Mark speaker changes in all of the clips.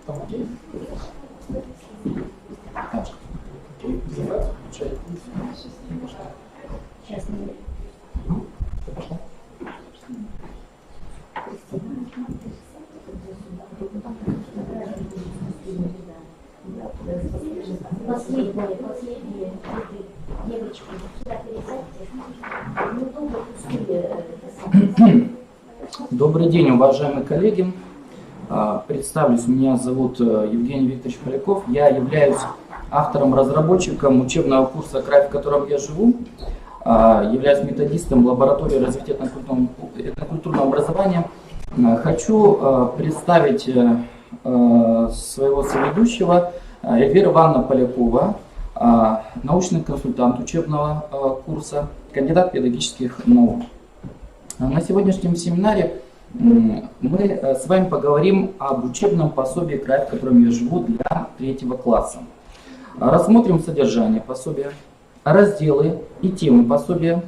Speaker 1: Окей. Так. Окей. Сейчас. Пошла.
Speaker 2: Последние девочки сюда пересадьте.
Speaker 3: Добрый день, уважаемые коллеги. Представлюсь, меня зовут Евгений Викторович Поляков. Я являюсь автором-разработчиком учебного курса «Край, в котором я живу». Являюсь методистом лаборатории развития этнокультурного образования. Хочу представить своего соведущего Эльвира Ивановна Полякова, научный консультант учебного курса, кандидат педагогических наук. На сегодняшнем семинаре мы с вами поговорим об учебном пособии «Край, в котором я живу» для 3 класса. Рассмотрим содержание пособия, разделы и темы пособия,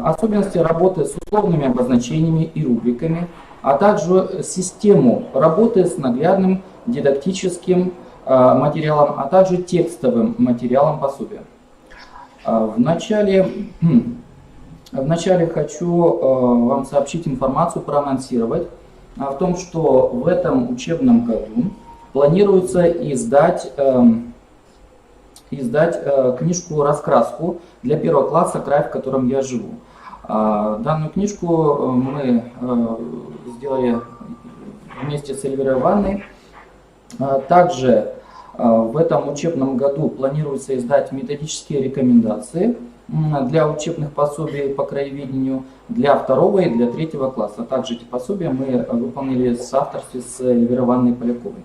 Speaker 3: особенности работы с условными обозначениями и рубриками, а также систему работы с наглядным дидактическим материалом, а также текстовым материалом пособия. Вначале хочу вам сообщить информацию, проанонсировать о том, что в этом учебном году планируется издать книжку-раскраску для 1 класса «Край, в котором я живу». Данную книжку мы сделали вместе с Эльвирой Ивановной. Также в этом учебном году планируется издать методические рекомендации для учебных пособий по краеведению для 2 и для 3 класса. Также эти пособия мы выполнили в соавторстве с Эльвирой Ивановной Поляковой.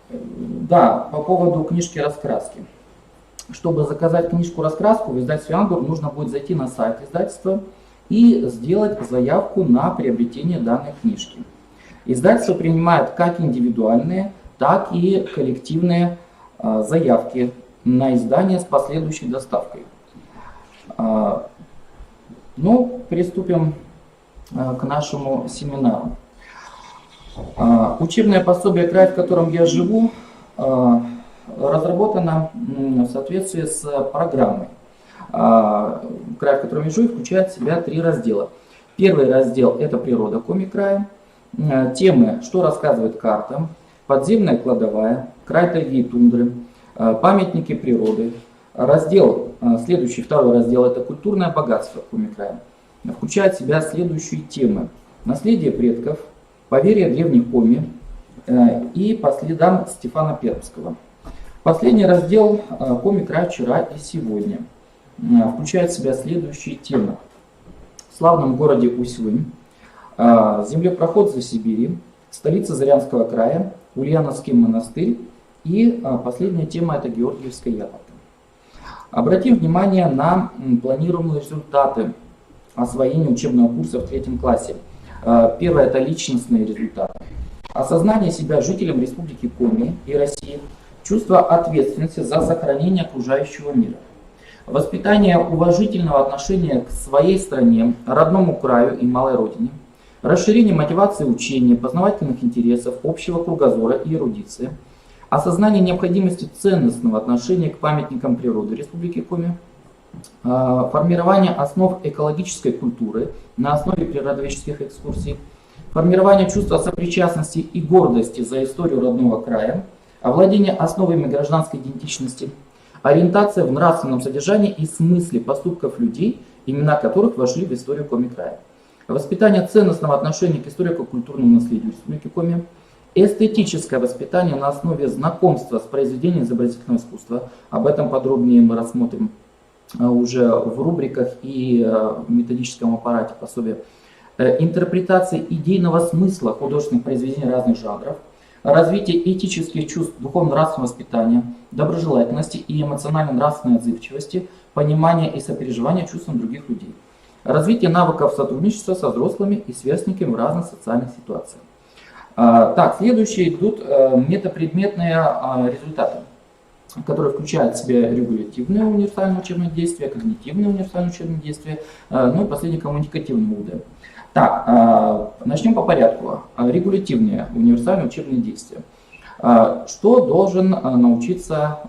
Speaker 3: Да, по поводу книжки-раскраски. Чтобы заказать книжку-раскраску в издательстве «Ангур», нужно будет зайти на сайт издательства и сделать заявку на приобретение данной книжки. Издательство принимает как индивидуальные, так и коллективные заявки на издание с последующей доставкой. Ну, приступим к нашему семинару. Учебное пособие «Край, в котором я живу» разработано в соответствии с программой. «Край, в котором я живу» включает в себя 3 раздела. Первый раздел – это природа коми-края, темы «Что рассказывает карта», «Подземная кладовая», «Край тайги и тундры», «Памятники природы». Следующий, 2 раздел – это «Культурное богатство коми-края». Включает в себя следующие темы: «Наследие предков», «Поверья древних коми» и «По следам Стефана Пермского». Последний раздел «Коми-край вчера и сегодня» включает в себя следующие темы: «В славном городе Усть-Лынь», «Землепроход за Сибири», «Столица Зырянского края», «Ульяновский монастырь» и последняя тема – это «Георгиевская ярмарка». Обратим внимание на планируемые результаты освоения учебного курса в 3 классе. Первое – это личностные результаты. Осознание себя жителем Республики Коми и России, чувство ответственности за сохранение окружающего мира, воспитание уважительного отношения к своей стране, родному краю и малой родине, расширение мотивации учения, познавательных интересов, общего кругозора и эрудиции, осознание необходимости ценностного отношения к памятникам природы Республики Коми, формирование основ экологической культуры на основе природоведческих экскурсий, формирование чувства сопричастности и гордости за историю родного края, овладение основами гражданской идентичности, ориентация в нравственном содержании и смысле поступков людей, имена которых вошли в историю Коми-края, воспитание ценностного отношения к историко-культурному наследию Республики Коми, эстетическое воспитание на основе знакомства с произведением изобразительного искусства. Об этом подробнее мы рассмотрим уже в рубриках и в методическом аппарате пособия. Интерпретация идейного смысла художественных произведений разных жанров, развитие этических чувств, духовно-нравственного воспитания, доброжелательности и эмоционально-нравственной отзывчивости, понимания и сопереживания чувствам других людей, развитие навыков сотрудничества со взрослыми и сверстниками в разных социальных ситуациях. Так, следующие идут метапредметные результаты. который включает в себя регулятивные универсальные учебные действия, когнитивные универсальные учебные действия, ну и последний коммуникативный УД. Так, начнем по порядку. Регулятивные универсальные учебные действия. Что должен научиться,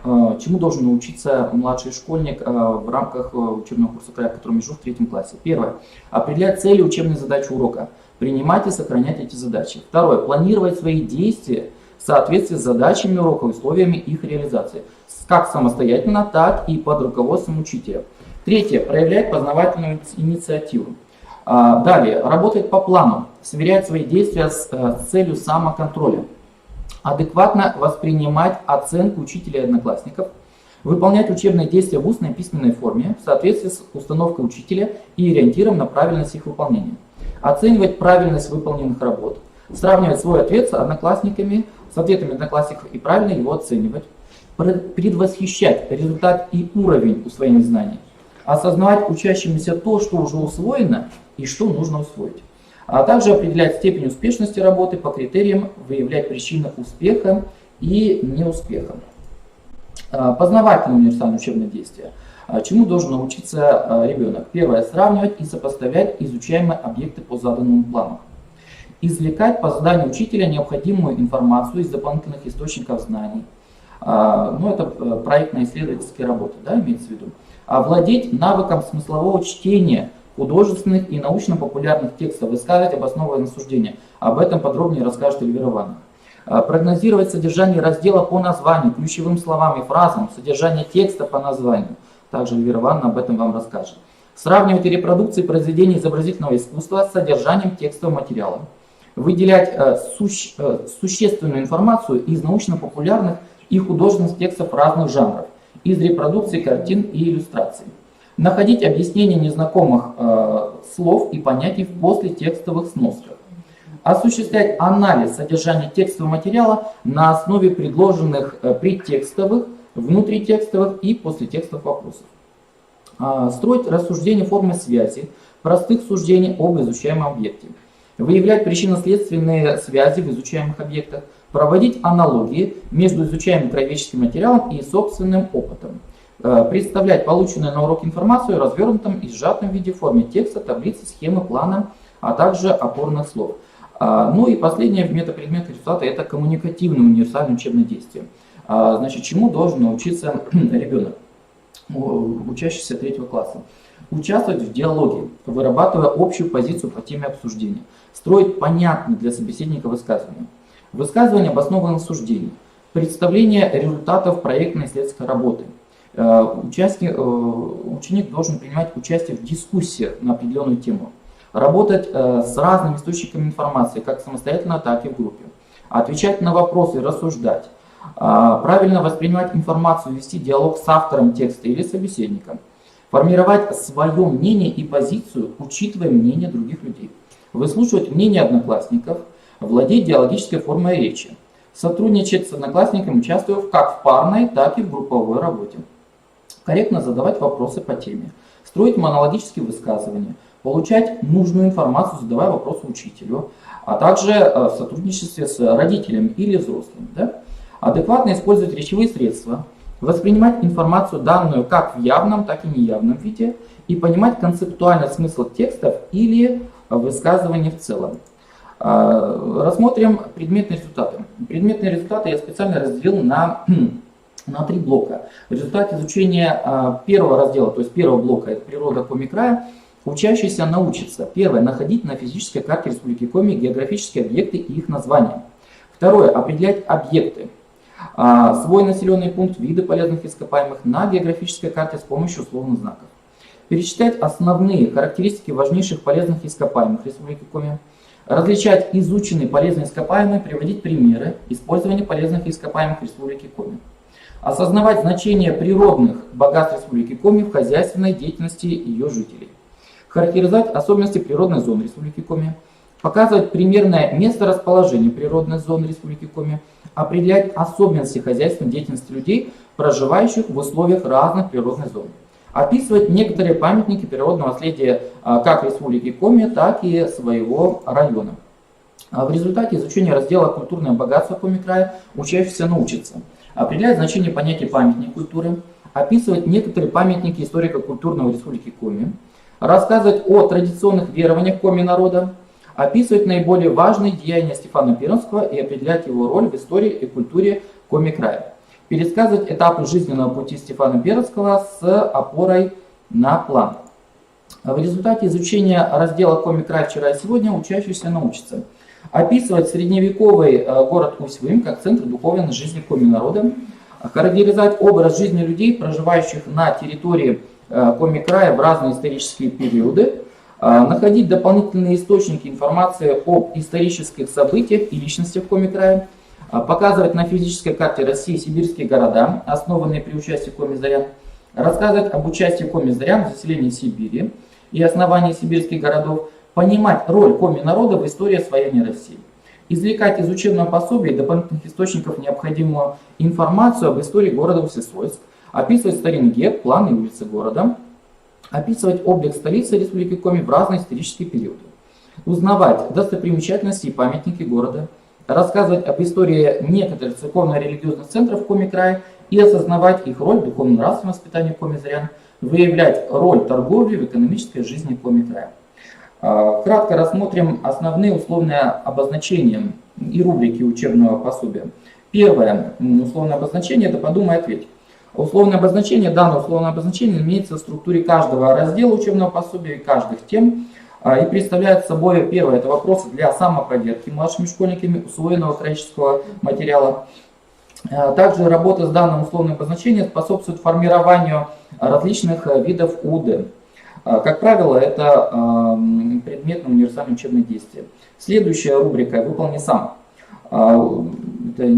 Speaker 3: чему должен научиться младший школьник в рамках учебного курса края, который между в 3 классе? Первое. Определять цели учебной задачи урока. Принимать и сохранять эти задачи. Второе. Планировать свои действия в соответствии с задачами урока и условиями их реализации. Как самостоятельно, так и под руководством учителя. Третье. Проявлять познавательную инициативу. Далее. Работать по плану. Сверять свои действия с целью самоконтроля. Адекватно воспринимать оценку учителя и одноклассников. Выполнять учебные действия в устной и письменной форме в соответствии с установкой учителя и ориентиром на правильность их выполнения. Оценивать правильность выполненных работ. Сравнивать свой ответ с одноклассниками, с ответами одноклассников и правильно его оценивать. Предвосхищать результат и уровень усвоения знаний. Осознавать учащимся то, что уже усвоено и что нужно усвоить. А также определять степень успешности работы по критериям, выявлять причины успеха и неуспеха. Познавательные универсальные учебные действия. Чему должен научиться ребенок? Первое. Сравнивать и сопоставлять изучаемые объекты по заданному плану. Извлекать по заданию учителя необходимую информацию из дополнительных источников знаний. Ну, это проектно-исследовательские работы, да, имеется в виду. Владеть навыком смыслового чтения художественных и научно-популярных текстов, высказывать обоснованные суждения. Об этом подробнее расскажет Эльвира Ивановна. Прогнозировать содержание раздела по названию, ключевым словам и фразам, содержание текста по названию. Также Эльвира Ивановна об этом вам расскажет. Сравнивать репродукции произведений изобразительного искусства с содержанием текстового материала. Выделять существенную информацию из научно-популярных и художественных текстов разных жанров, из репродукций картин и иллюстраций. Находить объяснения незнакомых слов и понятий в послетекстовых сносах. Осуществлять анализ содержания текстового материала на основе предложенных предтекстовых, внутритекстовых и послетекстовых вопросов. Строить рассуждения формы связи, простых суждений об изучаемом объекте. Выявлять причинно-следственные связи в изучаемых объектах. Проводить аналогии между изучаемым краеведческим материалом и собственным опытом. Представлять полученную на уроке информацию в развернутом и сжатом виде в форме текста, таблицы, схемы, плана, а также опорных слов. Ну и последнее в метапредметах результата — это коммуникативное универсальное учебное действие. Значит, чему должен научиться ребенок, учащийся 3 класса? Участвовать в диалоге, вырабатывая общую позицию по теме обсуждения. Строить понятные для собеседника высказывания. Высказывание обоснованных суждений. Представление результатов проектно-исследовательской работы. Ученик должен принимать участие в дискуссиях на определенную тему. Работать с разными источниками информации, как самостоятельно, так и в группе. Отвечать на вопросы, рассуждать. Правильно воспринимать информацию, вести диалог с автором текста или собеседником. Формировать свое мнение и позицию, учитывая мнение других людей. Выслушивать мнение одноклассников. Владеть диалогической формой речи. Сотрудничать с одноклассниками, участвуя как в парной, так и в групповой работе. Корректно задавать вопросы по теме. Строить монологические высказывания. Получать нужную информацию, задавая вопросы учителю. А также в сотрудничестве с родителями или взрослыми. Да? Адекватно использовать речевые средства. Воспринимать информацию, данную как в явном, так и неявном виде. И понимать концептуальный смысл текстов или высказываний в целом. Рассмотрим предметные результаты. Предметные результаты я специально разделил на 3 блока. В результате изучения первого раздела, то есть первого блока, это природа Коми края, учащийся научится: первое, находить на физической карте Республики Коми географические объекты и их названия. Второе, определять объекты, свой населенный пункт, виды полезных ископаемых на географической карте с помощью условных знаков. Перечислять основные характеристики важнейших полезных ископаемых Республики Коми. Различать изученные полезные ископаемые, приводить примеры использования полезных ископаемых Республики Коми. Осознавать значение природных богатств Республики Коми в хозяйственной деятельности ее жителей. Характеризовать особенности природной зоны Республики Коми. Показывать примерное месторасположение природной зоны Республики Коми. Определять особенности хозяйственной деятельности людей, проживающих в условиях разных природных зон. Описывать некоторые памятники природного наследия как Республики Коми, так и своего района. В результате изучения раздела «Культурное богатство Коми края» учащийся научится определять значение понятия памятник культуры, описывать некоторые памятники историко-культурного Республики Коми, рассказывать о традиционных верованиях Коми народа, описывать наиболее важные деяния Стефана Пермского и определять его роль в истории и культуре Коми края. Пересказывать этапы жизненного пути Стефана Пермского с опорой на план. В результате изучения раздела Коми край вчера и сегодня учащийся научится описывать средневековый город Усть-Вым как центр духовной жизни Коми народа, характеризовать образ жизни людей, проживающих на территории Коми края в разные исторические периоды, находить дополнительные источники информации об исторических событиях и личностях Коми края, показывать на физической карте России сибирские города, основанные при участии коми-зарян, рассказывать об участии коми-зарян в заселении Сибири и основании сибирских городов, понимать роль коми-народа в истории освоения России, извлекать из учебного пособия и дополнительных источников необходимую информацию об истории города Всесвойск, описывать старинный герб, планы и улицы города, описывать облик столицы Республики Коми в разные исторические периоды, узнавать достопримечательности и памятники города, рассказывать об истории некоторых церковно-религиозных центров Коми края и осознавать их роль в духовно-нравственном воспитании коми-зарян, выявлять роль торговли в экономической жизни Коми края. Кратко рассмотрим основные условные обозначения и рубрики учебного пособия. Первое условное обозначение – это «подумай, ответь». Условное обозначение, данное условное обозначение имеется в структуре каждого раздела учебного пособия и каждых тем и представляет собой, первое, это вопросы для самопроверки младшими школьниками усвоенного графического материала. Также работа с данным условным обозначением способствует формированию различных видов УД. Как правило, это предметно универсальное учебное действие. Следующая рубрика «Выполни сам». Это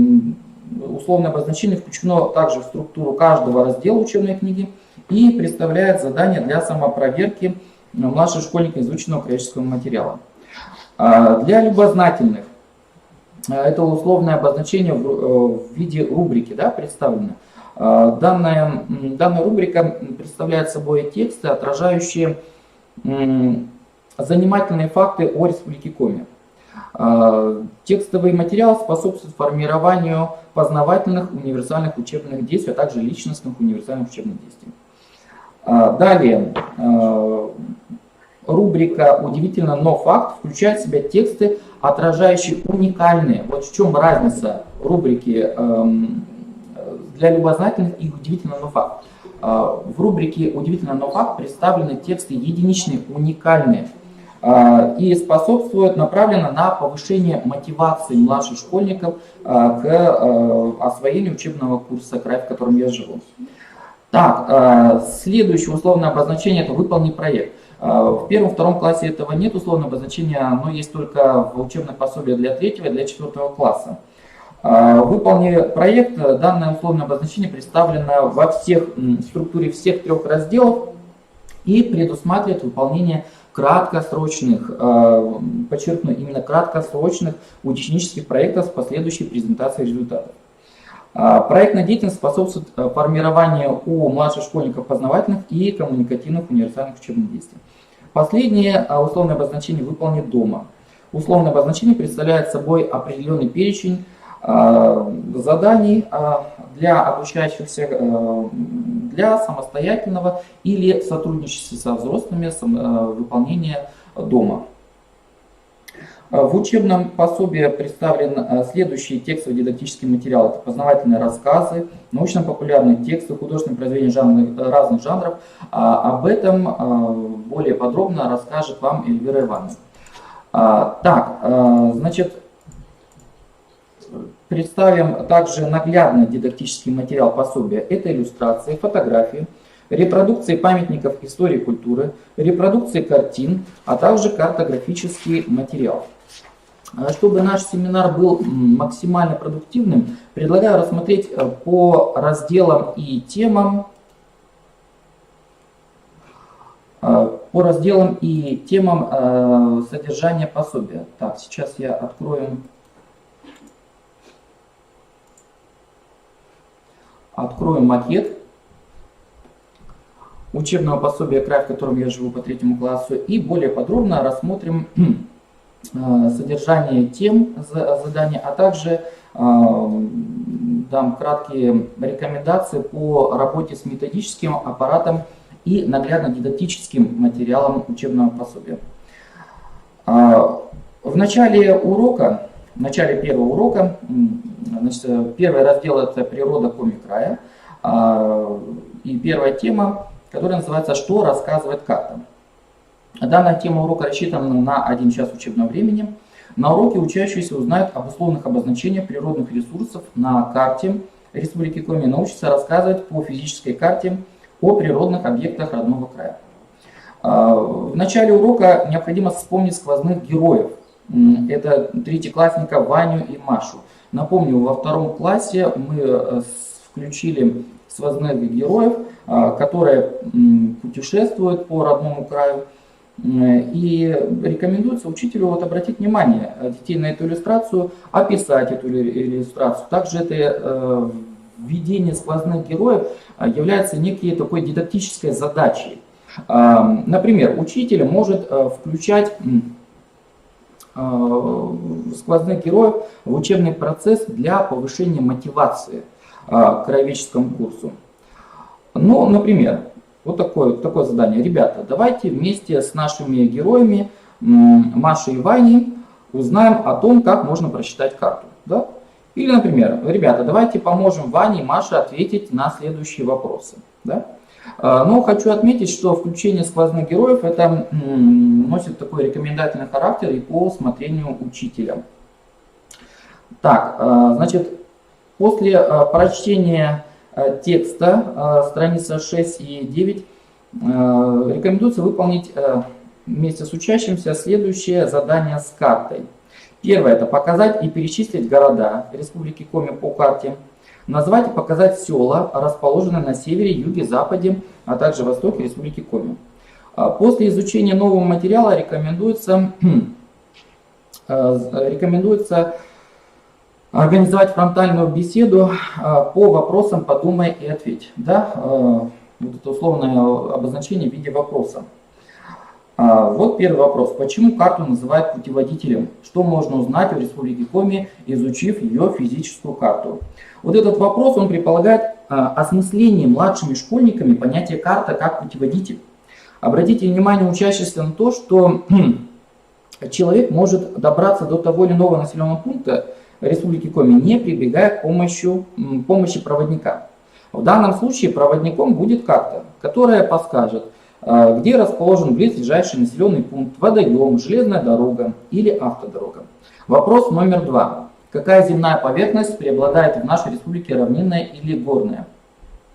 Speaker 3: условное обозначение включено также в структуру каждого раздела учебной книги и представляет задание для самопроверки младших школьников изученного графического материала. Для любознательных это условное обозначение в виде рубрики, да, представлено. Данная рубрика представляет собой тексты, отражающие занимательные факты о Республике Коми. Текстовый материал способствует формированию познавательных универсальных учебных действий, а также личностных универсальных учебных действий. Далее, рубрика «Удивительно, но факт» включает в себя тексты, отражающие уникальные. Вот в чем разница рубрики для любознательных и «Удивительно, но факт». В рубрике «Удивительно, но факт» представлены тексты единичные, уникальные и способствуют направленно на повышение мотивации младших школьников к освоению учебного курса «Край, в котором я живу». Так, следующее условное обозначение – это «Выполни проект». В первом-втором классе этого нет условного обозначения, оно есть только в учебном пособии для 3-го и для 4-го класса. Выполни проект, данное условное обозначение представлено во структуре всех 3 разделов и предусматривает выполнение краткосрочных, подчеркну, именно краткосрочных ученических проектов с последующей презентацией результатов. Проектная деятельность способствует формированию у младших школьников познавательных и коммуникативных универсальных учебных действий. Последнее условное обозначение «Выполни дома». Условное обозначение представляет собой определенный перечень заданий для обучающихся для самостоятельного или сотрудничества со взрослыми выполнения дома. В учебном пособии представлен следующий текстово-дидактический материал. Это познавательные рассказы, научно-популярные тексты, художественные произведения разных жанров. Об этом более подробно расскажет вам Эльвира Ивановна. Так, значит, представим также наглядный дидактический материал пособия. Это иллюстрации, фотографии, репродукции памятников истории и культуры, репродукции картин, а также картографический материал. Чтобы наш семинар был максимально продуктивным, предлагаю рассмотреть по разделам и темам, содержания пособия. Так, сейчас я открою макет учебного пособия «Край, в котором я живу» по 3 классу и более подробно рассмотрим содержание тем задания, а также дам краткие рекомендации по работе с методическим аппаратом и наглядно-дидактическим материалом учебного пособия. В начале первого урока, значит, первый раздел — это природа коми-края, и первая тема, которая называется «Что рассказывает карта?». Данная тема урока рассчитана на 1 час учебного времени. На уроке учащиеся узнают об условных обозначениях природных ресурсов на карте Республики Коми, научатся рассказывать по физической карте о природных объектах родного края. В начале урока необходимо вспомнить сквозных героев. Это третьеклассника Ваню и Машу. Напомню, во 2 классе мы включили сквозных героев, которые путешествуют по родному краю. И рекомендуется учителю обратить внимание детей на эту иллюстрацию, описать эту иллюстрацию. Также это введение сквозных героев является некой такой дидактической задачей. Например, учитель может включать сквозных героев в учебный процесс для повышения мотивации к краеведческому курсу. Ну, например, вот такое задание. Ребята, давайте вместе с нашими героями Машей и Ваней узнаем о том, как можно прочитать карту. Да? Или, например, ребята, давайте поможем Ване и Маше ответить на следующие вопросы. Да? Но хочу отметить, что включение сквозных героев это носит такой рекомендательный характер и по усмотрению учителя. Так, значит, после прочтения текста, страница 6 и 9, рекомендуется выполнить вместе с учащимся следующее задание с картой. Первое — это показать и перечислить города Республики Коми по карте, назвать и показать села, расположенные на севере, юге, западе, а также востоке Республики Коми. После изучения нового материала рекомендуется организовать фронтальную беседу по вопросам «Подумай и ответь». Да? Вот это условное обозначение в виде вопроса. Вот первый вопрос. Почему карту называют путеводителем? Что можно узнать о Республике Коми, изучив ее физическую карту? Вот этот вопрос, он предполагает осмысление младшими школьниками понятия карта как путеводитель. Обратите внимание учащихся на то, что человек может добраться до того или иного населенного пункта Республики Коми, не прибегая к помощи проводника. В данном случае проводником будет карта, которая подскажет, где расположен близлежащий населенный пункт, водоем, железная дорога или автодорога. Вопрос номер 2. Какая земная поверхность преобладает в нашей республике, равнинная или горная?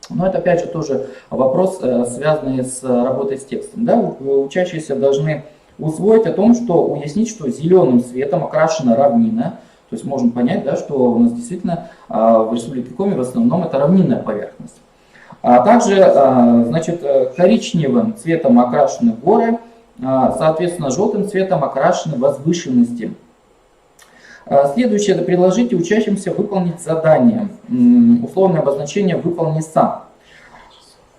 Speaker 3: Но это опять же тоже вопрос, связанный с работой с текстом. Да? Учащиеся должны усвоить о том, что уяснить, что зеленым цветом окрашена равнина. То есть можем понять, да, что у нас действительно в Республике Коми в основном это равнинная поверхность. А также, значит, коричневым цветом окрашены горы, соответственно, желтым цветом окрашены возвышенности. Следующее — это предложите учащимся выполнить задание. Условное обозначение «выполни сам».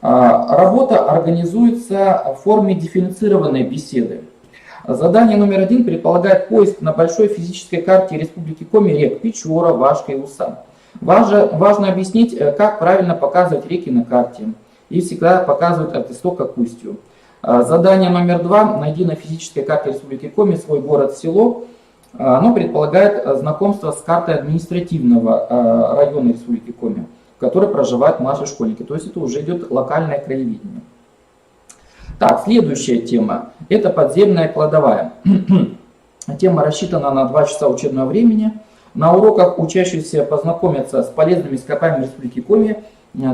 Speaker 3: Работа организуется в форме дифференцированной беседы. Задание номер 1 предполагает поиск на большой физической карте Республики Коми рек Печора, Вашка и Уса. Важно объяснить, как правильно показывать реки на карте. И всегда показывают от истока к устью. Задание номер 2. Найди на физической карте Республики Коми свой город-село. Оно предполагает знакомство с картой административного района Республики Коми, в которой проживают наши школьники. То есть это уже идет локальное краеведение. Так, следующая тема – это подземная кладовая. Тема рассчитана на 2 часа учебного времени. На уроках учащиеся познакомятся с полезными ископаемыми Республики Коми,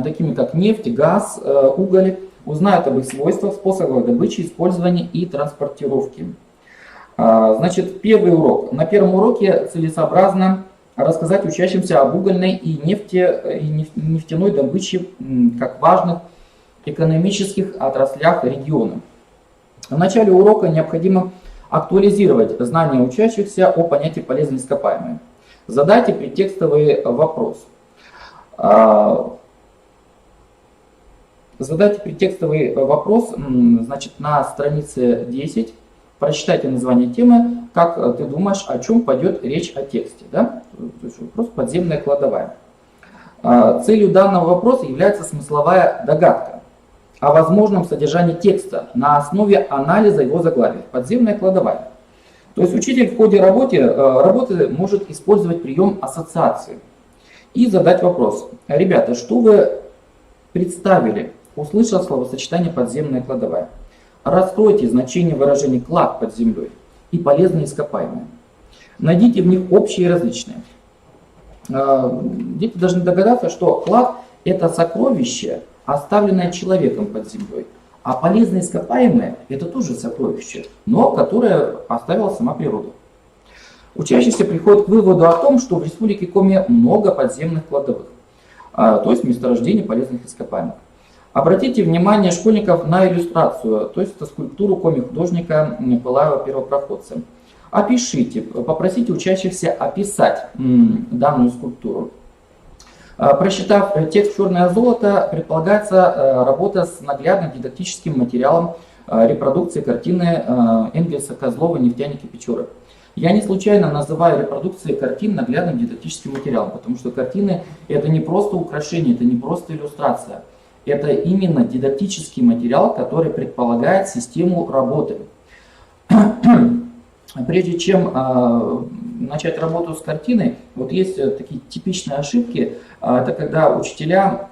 Speaker 3: такими как нефть, газ, уголь, узнают об их свойствах, способах добычи, использования и транспортировки. Значит, первый урок. На первом уроке целесообразно рассказать учащимся об угольной и нефтяной добыче как важных экономических отраслях региона. В начале урока необходимо актуализировать знания учащихся о понятии полезные ископаемые. Задайте предтекстовый вопрос. Задайте предтекстовый вопрос, значит, на странице 10. Прочитайте название темы, как ты думаешь, о чем пойдет речь о тексте. Да? То есть вопрос «Подземная кладовая». Целью данного вопроса является смысловая догадка о возможном содержании текста на основе анализа его заглавия. Подземная кладовая. То есть учитель в ходе работы может использовать прием ассоциации и задать вопрос. Ребята, что вы представили, услышав словосочетание подземная кладовая? Раскройте значение выражений клад под землей и полезные ископаемые. Найдите в них общие и различные. Дети должны догадаться, что клад – это сокровище, оставленное человеком под землей, а полезные ископаемые – это тоже сокровище, но которое оставила сама природа. Учащийся приходит к выводу о том, что в Республике Коми много подземных кладовых, то есть месторождений полезных ископаемых. Обратите внимание школьников на иллюстрацию, то есть это скульптуру коми-художника Пылаева первопроходца. Опишите, попросите учащихся описать данную скульптуру. Прочитав текст «Черное золото», предполагается работа с наглядным дидактическим материалом репродукции картины Энгельса, Козлова, «Нефтяники Печоры». Я не случайно называю репродукции картин наглядным дидактическим материалом, потому что картины – это не просто украшение, это не просто иллюстрация. Это именно дидактический материал, который предполагает систему работы. Прежде чем начать работу с картиной, вот есть такие типичные ошибки, это когда учителя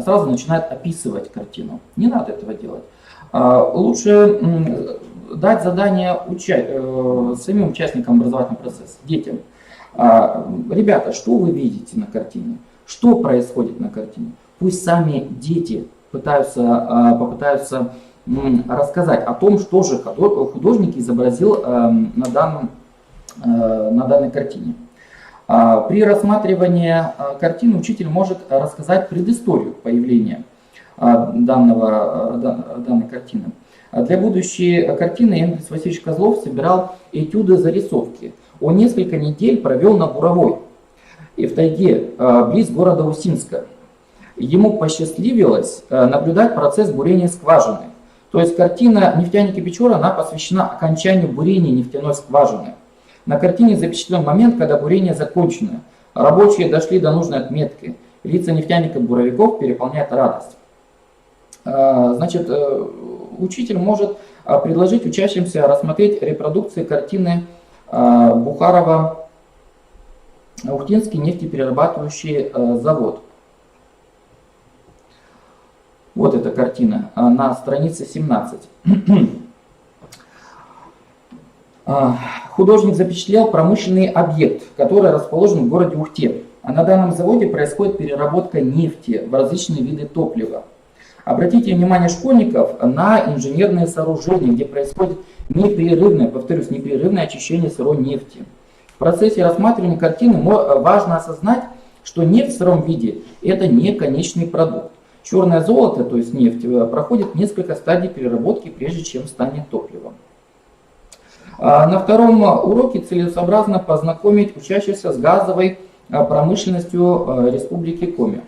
Speaker 3: сразу начинают описывать картину. Не надо этого делать. Лучше дать задание самим участникам образовательного процесса, детям. Ребята, что вы видите на картине? Что происходит на картине? Пусть сами дети попытаются рассказать о том, что же художник изобразил на данной картине. При рассматривании картины учитель может рассказать предысторию появления данной картины. Для будущей картины Энгельс Васильевич Козлов собирал этюды-зарисовки. Он несколько недель провел на Буровой и в тайге близ города Усинска. Ему посчастливилось наблюдать процесс бурения скважины. То есть картина «Нефтяники Печоры» она посвящена окончанию бурения нефтяной скважины. На картине запечатлен момент, когда бурение закончено. Рабочие дошли до нужной отметки. Лица нефтяников-буровиков переполняет радость. Значит, учитель может предложить учащимся рассмотреть репродукции картины Бухарова «Ухтинский нефтеперерабатывающий завод». Вот эта картина на странице 17. Художник запечатлел промышленный объект, который расположен в городе Ухте. А на данном заводе происходит переработка нефти в различные виды топлива. Обратите внимание школьников на инженерные сооружения, где происходит непрерывное, повторюсь, непрерывное очищение сырой нефти. В процессе рассматривания картины важно осознать, что нефть в сыром виде – это не конечный продукт. Черное золото, то есть нефть, проходит несколько стадий переработки, прежде чем станет топливом. На втором уроке целесообразно познакомить учащихся с газовой промышленностью Республики Коми.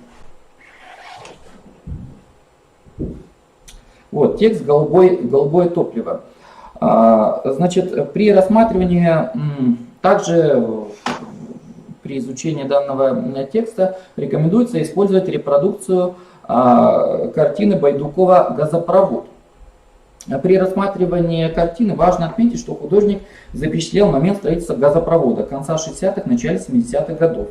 Speaker 3: Вот, текст «Голубое топливо». Значит, при рассматривании, также при изучении данного текста рекомендуется использовать репродукцию картины Байдукова «Газопровод». При рассматривании картины важно отметить, что художник запечатлел момент строительства газопровода конца 60-х, начала 70-х годов.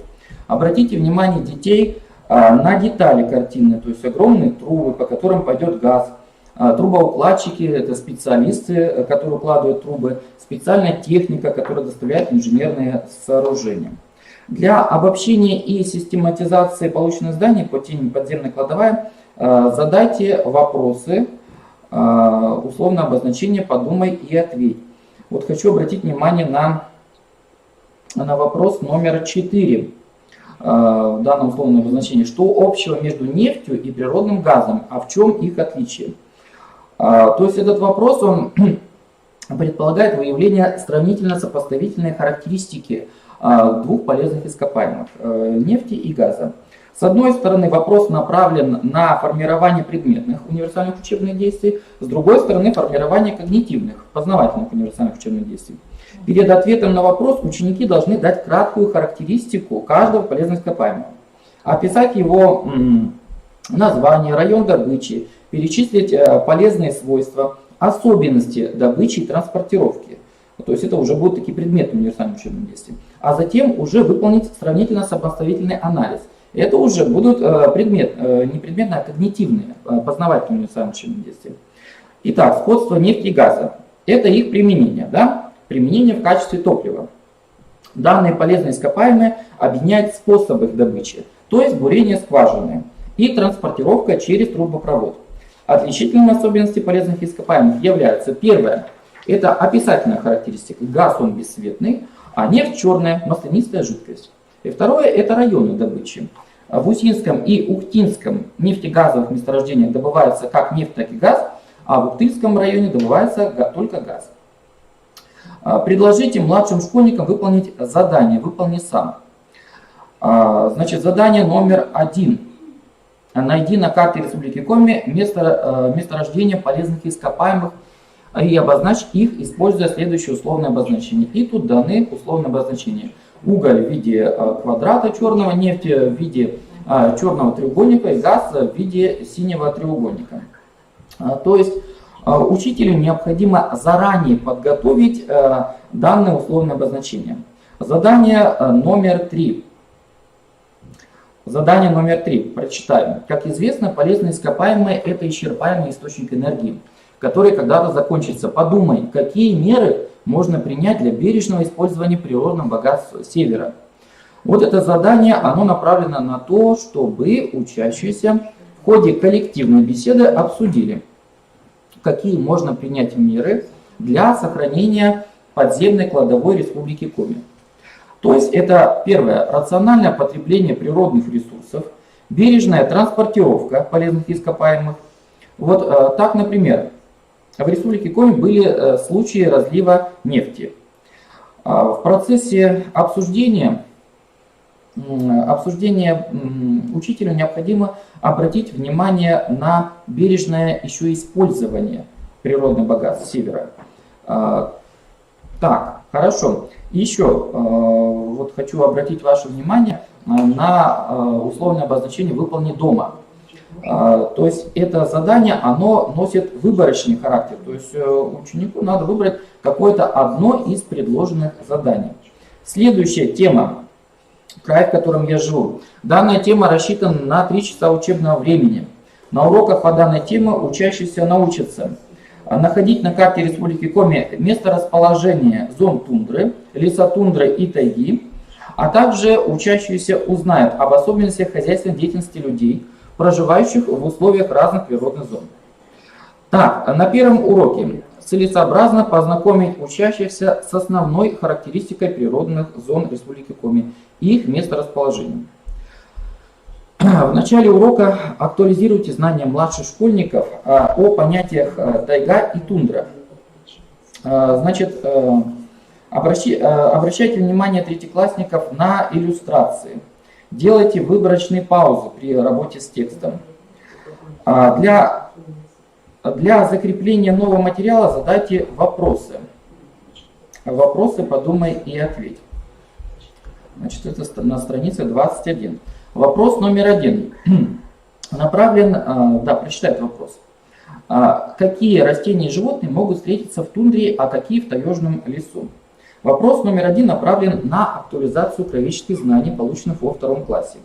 Speaker 3: Обратите внимание детей на детали картины, то есть огромные трубы, по которым пойдет газ. Трубоукладчики – это специалисты, которые укладывают трубы, специальная техника, которая доставляет инженерные сооружения. Для обобщения и систематизации полученных знаний по теме подземной кладовая задайте вопросы, условное обозначение «подумай и ответь». Вот хочу обратить внимание на вопрос номер 4 в данном условном обозначении. Что общего между нефтью и природным газом, а в чем их отличие? То есть этот вопрос он предполагает выявление сравнительно-сопоставительной характеристики двух полезных ископаемых – нефти и газа. С одной стороны, вопрос направлен на формирование предметных универсальных учебных действий, с другой стороны, формирование когнитивных, познавательных универсальных учебных действий. Перед ответом на вопрос ученики должны дать краткую характеристику каждого полезного ископаемого. описать его название, район добычи, перечислить полезные свойства, особенности добычи и транспортировки. То есть это уже будут такие предметы в универсальном учебном действии. А затем уже выполнить сравнительно сопоставительный анализ. Это уже будут не предметные, а когнитивные, познавательные в универсальном учебном действии. Итак, сходство нефти и газа. Это их применение, да? Применение в качестве топлива. Данные полезные ископаемые объединяют способы их добычи, то есть бурение скважины и транспортировка через трубопровод. Отличительными особенностями полезных ископаемых являются: первое – это описательная характеристика. Газ он бесцветный, а нефть черная, маслянистая жидкость. И второе – это районы добычи. В Усинском и Ухтинском нефтегазовых месторождениях добывается как нефть, так и газ, а в Ухтыльском районе добывается только газ. Предложите младшим школьникам выполнить задание. Выполни сам. Значит, задание номер 1. Найди на карте Республики Коми месторождения полезных ископаемых и обозначь их, используя следующее условное обозначение. И тут даны условные обозначения. Уголь в виде квадрата черного, нефть в виде черного треугольника и газ в виде синего треугольника. То есть учителю необходимо заранее подготовить данное условное обозначение. Задание номер 3. Задание номер 3. Прочитаем. Как известно, полезные ископаемые – это исчерпаемый источник энергии, который когда-то закончится. Подумай, какие меры можно принять для бережного использования природных богатств Севера. Вот это задание, оно направлено на то, чтобы учащиеся в ходе коллективной беседы обсудили, какие можно принять меры для сохранения подземной кладовой Республики Коми. То есть это первое – рациональное потребление природных ресурсов, бережная транспортировка полезных ископаемых. Вот так, например, в Республике Коми были случаи разлива нефти. В процессе обсуждения учителю необходимо обратить внимание на бережное еще использование природных богатств Севера. Так, хорошо. Еще вот хочу обратить ваше внимание на условное обозначение «выполни дома». То есть это задание, оно носит выборочный характер. То есть ученику надо выбрать какое-то одно из предложенных заданий. Следующая тема. Край, в котором я живу. Данная тема рассчитана на 3 часа учебного времени. На уроках по данной теме учащиеся научатся находить на карте Республики Коми месторасположение зон тундры, леса тундры и тайги, а также учащиеся узнают об особенностях хозяйственной деятельности людей, проживающих в условиях разных природных зон. Так, на первом уроке целесообразно познакомить учащихся с основной характеристикой природных зон Республики Коми и их месторасположением. В начале урока актуализируйте знания младших школьников о понятиях тайга и тундра. Значит, обращайте внимание третьеклассников на иллюстрации. Делайте выборочные паузы при работе с текстом. Для закрепления нового материала задайте вопросы. Вопросы подумай и ответь. Значит, это на странице 21. Вопрос номер 1. Направлен, прочитайте вопрос. Какие растения и животные могут встретиться в тундре, а какие в таежном лесу? Вопрос номер 1 направлен на актуализацию краеведческих знаний, полученных во 2 классе.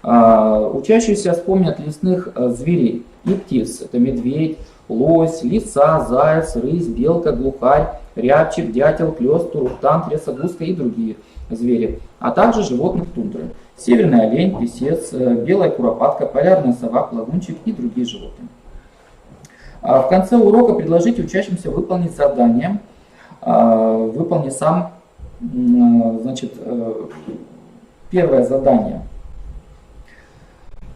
Speaker 3: Учащиеся вспомнят лесных зверей и птиц. Это медведь, лось, лиса, заяц, рысь, белка, глухарь, рябчик, дятел, клёст, турухтан, трясогузка и другие звери, а также животных тундры. Северный олень, песец, белая куропатка, полярная сова, плавунчик и другие животные. В конце урока предложите учащимся выполнить задание. Выполни сам. Значит, первое задание.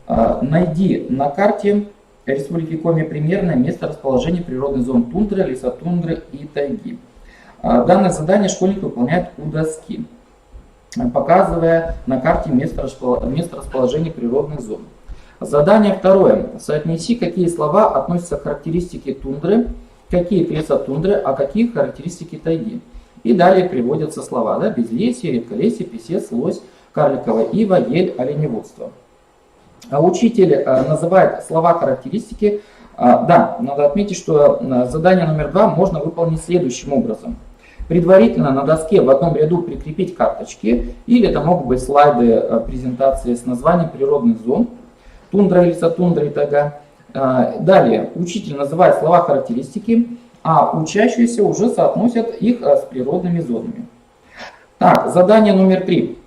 Speaker 3: Найди на карте Республики Коми примерное место расположения природных зон тундры, лесотундры и тайги. Данное задание школьник выполняет у доски, показывая на карте место расположения природных зон. Задание второе. Соотнеси, какие слова относятся к характеристике тундры, какие к лесотундры, а какие к характеристике тайги. И далее приводятся слова: безлесье, редколесье, песец, лось, карликовая ива, ель, оленеводство. Учитель называет слова характеристики. Да, надо отметить, что задание номер 2 можно выполнить следующим образом. Предварительно на доске в одном ряду прикрепить карточки, или это могут быть слайды презентации с названием природных зон, тундра, лесотундра и тайга. Далее учитель называет слова характеристики, а учащиеся уже соотносят их с природными зонами. Так, задание номер 3.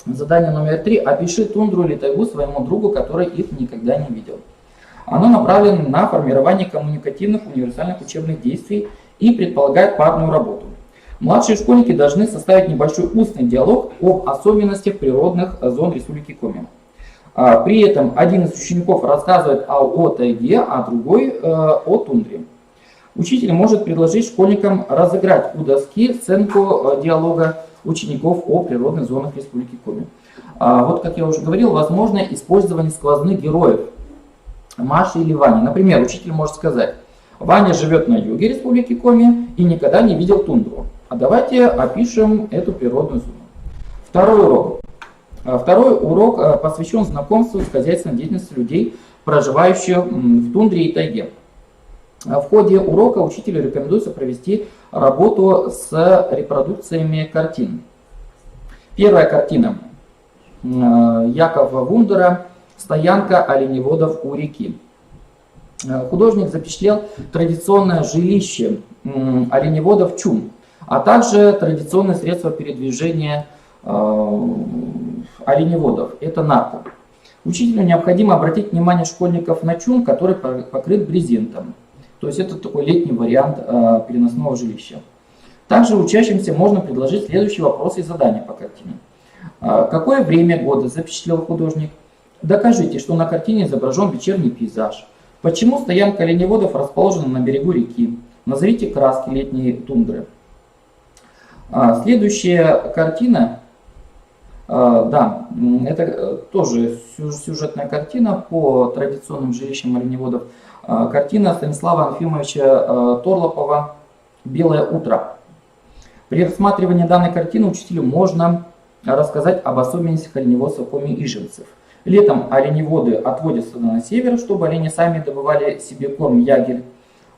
Speaker 3: Задание номер 3. Опиши тундру или тайгу своему другу, который их никогда не видел. Оно направлено на формирование коммуникативных универсальных учебных действий и предполагает парную работу. Младшие школьники должны составить небольшой устный диалог об особенностях природных зон Республики Коми. При этом один из учеников рассказывает о тайге, а другой о тундре. Учитель может предложить школьникам разыграть у доски сценку диалога учеников о природных зонах Республики Коми. Вот, как я уже говорил, возможно использование сквозных героев Маши или Вани. Например, учитель может сказать: Ваня живет на юге Республики Коми и никогда не видел тундру. А давайте опишем эту природную зону. Второй урок посвящен знакомству с хозяйственной деятельностью людей, проживающих в тундре и тайге. В ходе урока учителю рекомендуется провести работу с репродукциями картин. Первая картина Якова Вундера «Стоянка оленеводов у реки». Художник запечатлел традиционное жилище оленеводов чум, а также традиционные средства передвижения оленеводов – это нарты. Учителю необходимо обратить внимание школьников на чум, который покрыт брезентом. То есть это такой летний вариант переносного жилища. Также учащимся можно предложить следующие вопросы и задания по картине. Какое время года запечатлел художник? Докажите, что на картине изображен вечерний пейзаж. Почему стоянка оленеводов расположена на берегу реки? Назовите краски летней тундры. Следующая картина, да, это тоже сюжетная картина по традиционным жилищам оленеводов. Картина Станислава Анфимовича Торлопова «Белое утро». При рассматривании данной картины учителю можно рассказать об особенностях оленеводства коми-ижевцев. Летом оленеводы отводятся на север, чтобы олени сами добывали себе корм ягель,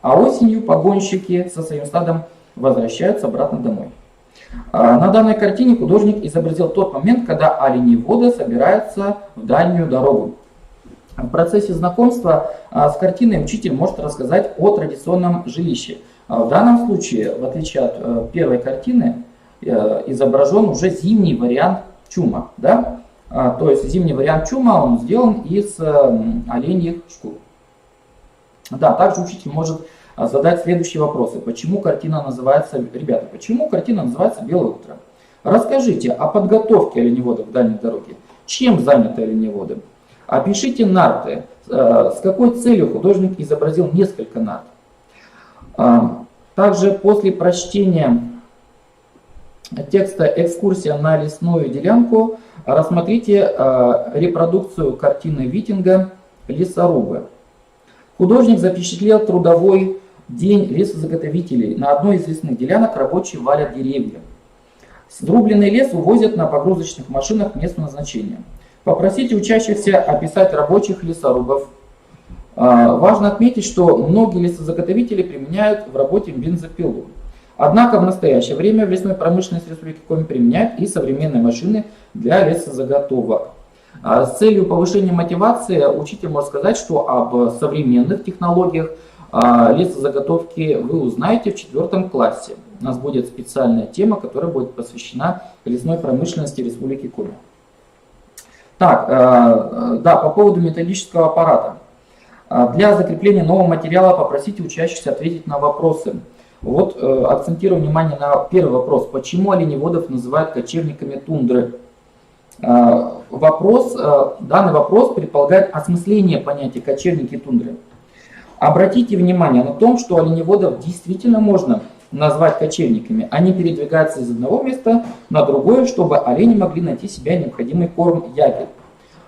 Speaker 3: а осенью погонщики со своим стадом возвращаются обратно домой. На данной картине художник изобразил тот момент, когда оленеводы собираются в дальнюю дорогу. В процессе знакомства с картиной учитель может рассказать о традиционном жилище. В данном случае, в отличие от первой картины, изображен уже зимний вариант чума. Да? То есть зимний вариант чума, он сделан из оленьих шкур. Да, также учитель может задать следующие вопросы. Почему картина называется, ребята, почему картина называется «Белое утро»? Расскажите о подготовке оленеводов к дальней дороге. Чем заняты оленеводы? Опишите нарты. С какой целью художник изобразил несколько нарт. Также после прочтения текста «Экскурсия на лесную делянку» рассмотрите репродукцию картины Витинга «Лесорубы». Художник запечатлел трудовой день лесозаготовителей. На одной из лесных делянок рабочие валят деревья. Срубленный лес увозят на погрузочных машинах к месту назначения. Попросите учащихся описать рабочих лесорубов. Важно отметить, что многие лесозаготовители применяют в работе бензопилу. Однако в настоящее время в лесной промышленности Республики Коми применяют и современные машины для лесозаготовок. С целью повышения мотивации учитель может сказать, что об современных технологиях лесозаготовки вы узнаете в 4 классе. У нас будет специальная тема, которая будет посвящена лесной промышленности Республики Коми. Так, да, по поводу методического аппарата. Для закрепления нового материала попросите учащихся ответить на вопросы. Вот акцентирую внимание на первый вопрос. Почему оленеводов называют кочевниками тундры? Данный вопрос предполагает осмысление понятия кочевники тундры. Обратите внимание на то, что оленеводов действительно можно назвать кочевниками. Они передвигаются из одного места на другое, чтобы олени могли найти себе необходимый корм ягель.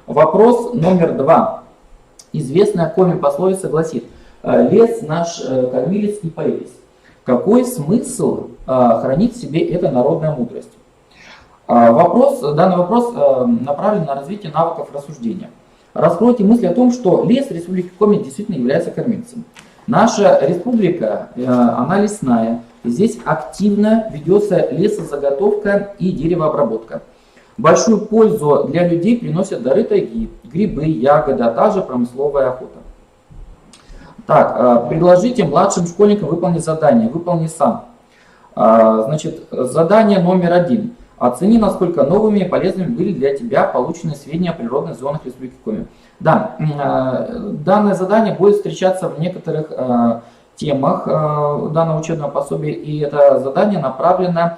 Speaker 3: Вопрос номер 2. Известная коми пословица гласит: «Лес наш кормилец и поилец». Какой смысл хранит в себе эта народная мудрость? Данный вопрос направлен на развитие навыков рассуждения. раскройте мысль о том, что лес Республики Коми действительно является кормильцем. Наша республика, она лесная. Здесь активно ведется лесозаготовка и деревообработка. Большую пользу для людей приносят дары тайги, грибы, ягоды, а также промысловая охота. Так, предложите младшим школьникам выполнить задание. Выполни сам. Значит, задание номер 1. Оцени, насколько новыми и полезными были для тебя полученные сведения о природных зонах Республики Коми. Да, данное задание будет встречаться в некоторых темах данного учебного пособия, и это задание направлено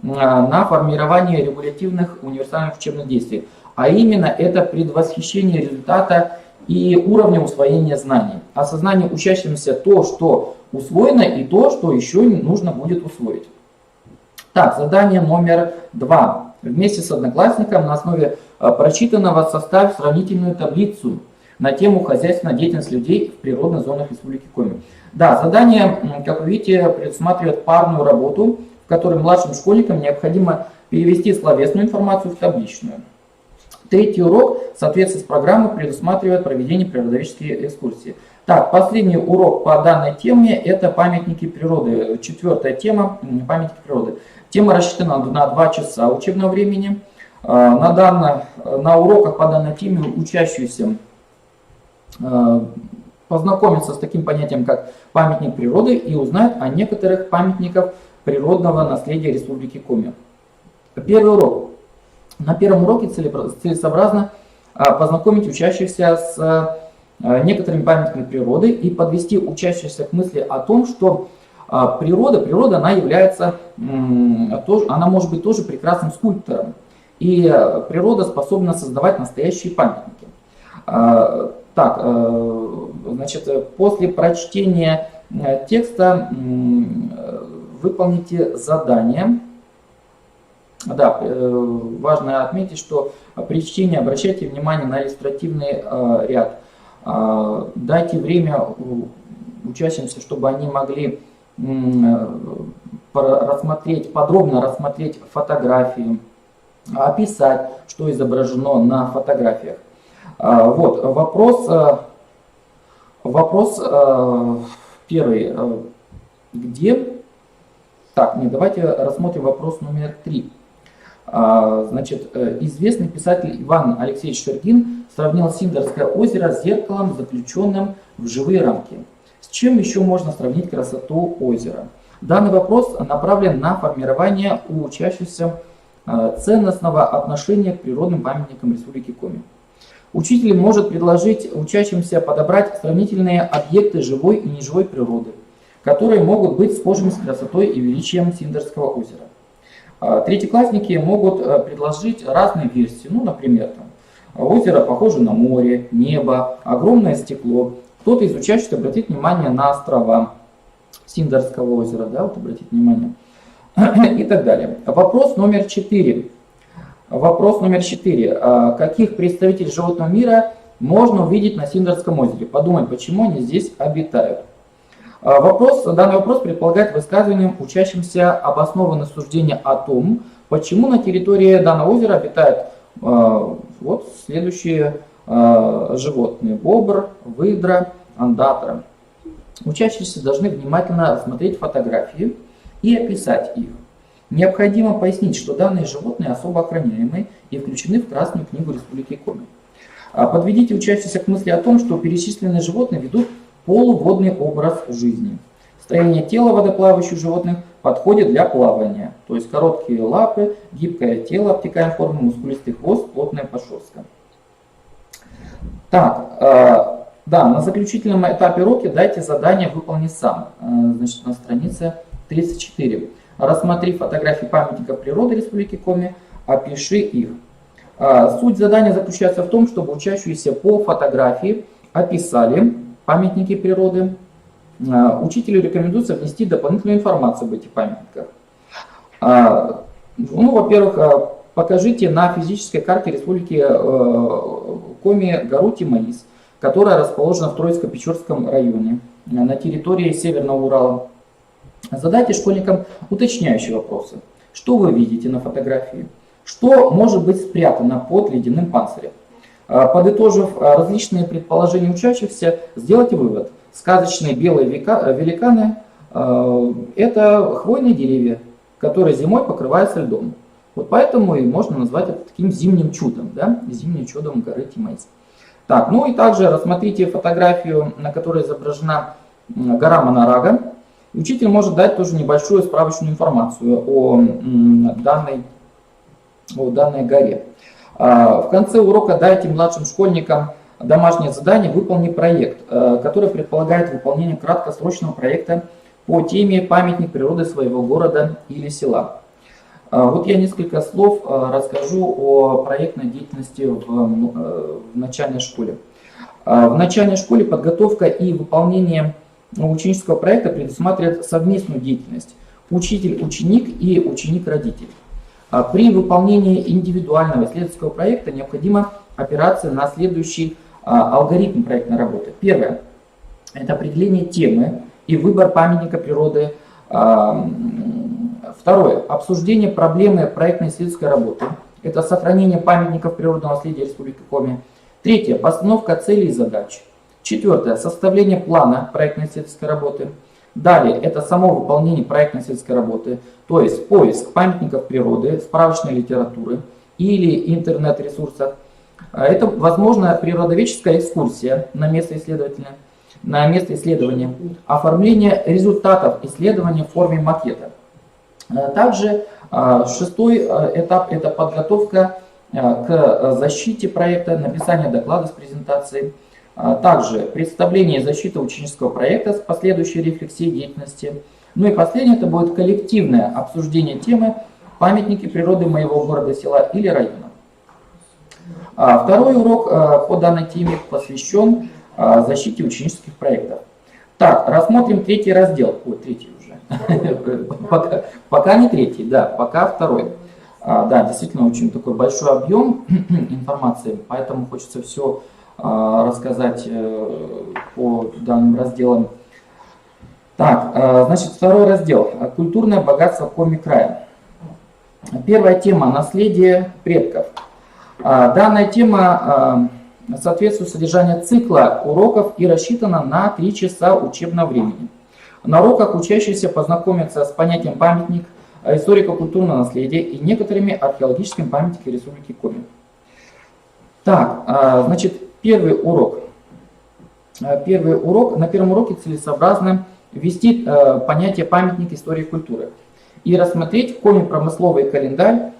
Speaker 3: на формирование регулятивных универсальных учебных действий. А именно это предвосхищение результата и уровня усвоения знаний. Осознание учащимся то, что усвоено, и то, что еще нужно будет усвоить. Так, задание номер 2. Вместе с одноклассником на основе прочитанного составь сравнительную таблицу на тему хозяйственной деятельности людей в природных зонах Республики Коми. Да, задание, как вы видите, предусматривает парную работу, в которой младшим школьникам необходимо перевести словесную информацию в табличную. Третий урок в соответствии с программой предусматривает проведение природоведческой экскурсии. Так, последний урок по данной теме – это памятники природы. Четвертая тема – памятники природы. Тема рассчитана на 2 часа учебного времени. На уроках по данной теме учащиеся познакомятся с таким понятием, как памятник природы, и узнают о некоторых памятниках природного наследия Республики Коми. Первый урок. На первом уроке целесообразно познакомить учащихся с некоторыми памятниками природы и подвести учащихся к мысли о том, что природа, она является, она может быть тоже прекрасным скульптором. И природа способна создавать настоящие памятники. Так, значит, после прочтения текста выполните задание. Да, важно отметить, что при чтении обращайте внимание на иллюстративный ряд. Дайте время учащимся, чтобы они могли подробно рассмотреть фотографии, описать, что изображено на фотографиях. Вот, вопрос первый. Где? Так, нет, давайте рассмотрим вопрос номер 3. Значит, известный писатель Иван Алексеевич Шергин сравнил Синдарское озеро с зеркалом, заключенным в живые рамки. С чем еще можно сравнить красоту озера? Данный вопрос направлен на формирование у учащихся ценностного отношения к природным памятникам Республики Коми. Учитель может предложить учащимся подобрать сравнительные объекты живой и неживой природы, которые могут быть схожими с красотой и величием Синдарского озера. Третьеклассники могут предложить разные версии, ну, например, озеро похоже на море, небо, огромное стекло. Кто-то из учащихся обратит внимание на острова Синдарского озера, да, вот обратите внимание, и так далее. Вопрос номер 4. Вопрос номер 4. Каких представителей животного мира можно увидеть на Синдарском озере? Подумать, почему они здесь обитают. Данный вопрос предполагает высказыванием учащимся обоснованное суждение о том, почему на территории данного озера обитают вот следующие животные: бобр, выдра, ондатра. Учащиеся должны внимательно рассмотреть фотографии и описать их. Необходимо пояснить, что данные животные особо охраняемы и включены в Красную книгу Республики Коми. Подведите учащихся к мысли о том, что перечисленные животные ведут полуводный образ жизни. Строение тела водоплавающих животных подходит для плавания, то есть короткие лапы, гибкое тело, обтекаемой формы, мускулистый хвост, плотная подшерстка. Так, да, на заключительном этапе уроки дайте задание «Выполни сам», значит, на странице 34. Рассмотри фотографии памятников природы Республики Коми, опиши их. Суть задания заключается в том, чтобы учащиеся по фотографии описали памятники природы. Учителю рекомендуется внести дополнительную информацию об этих памятниках. Ну, во-первых, покажите на физической карте Республики Коми гору Тимаис, которая расположена в Троицко-Печорском районе на территории Северного Урала. Задайте школьникам уточняющие вопросы. Что вы видите на фотографии? Что может быть спрятано под ледяным панцирем? Подытожив различные предположения учащихся, сделайте вывод. Сказочные белые великаны это хвойные деревья, которые зимой покрываются льдом. Вот поэтому и можно назвать это таким зимним чудом, да? Зимним чудом горы Тимейс. Так, ну и также рассмотрите фотографию, на которой изображена гора Монорага. Учитель может дать тоже небольшую справочную информацию о данной горе. В конце урока дайте младшим школьникам домашнее задание «Выполни проект», который предполагает выполнение краткосрочного проекта по теме «Памятник природы своего города или села». Вот я несколько слов расскажу о проектной деятельности в начальной школе. В начальной школе подготовка и выполнение ученического проекта предусматривает совместную деятельность учитель-ученик и ученик-родитель. При выполнении индивидуального исследовательского проекта необходима опираться на следующий алгоритм проектной работы. Первое – это определение темы и выбор памятника природы. Второе – обсуждение проблемы проектно-исследовательской работы. Это сохранение памятников природного наследия Республики Коми. Третье – постановка целей и задач. Четвертое – составление плана проектно-исследовательской работы. Далее – это само выполнение проектно-исследовательской работы, то есть поиск памятников природы, справочной литературы или интернет-ресурсах. Это, возможно, природоведческая экскурсия на место исследования, оформление результатов исследования в форме макета. Также шестой этап – это подготовка к защите проекта, написание доклада с презентацией. Также представление и защита ученического проекта с последующей рефлексией деятельности. Ну и последнее – это будет коллективное обсуждение темы «Памятники природы моего города, села или района». Второй урок по данной теме посвящен защите ученических проектов. Так, рассмотрим третий раздел. Ой, третий уже. Пока не третий, да, пока второй. Да, действительно очень такой большой объем информации, поэтому хочется все рассказать по данным разделам. Так, значит, второй раздел. Культурное богатство Коми края. Первая тема – наследие предков. Данная тема соответствует содержанию цикла уроков и рассчитана на 3 часа учебного времени. На уроках учащиеся познакомятся с понятием памятник, историко-культурного наследия и некоторыми археологическими памятниками Республики Коми. Так, значит, первый урок. На первом уроке целесообразно ввести понятие памятник истории и культуры и рассмотреть Коми промысловый календарь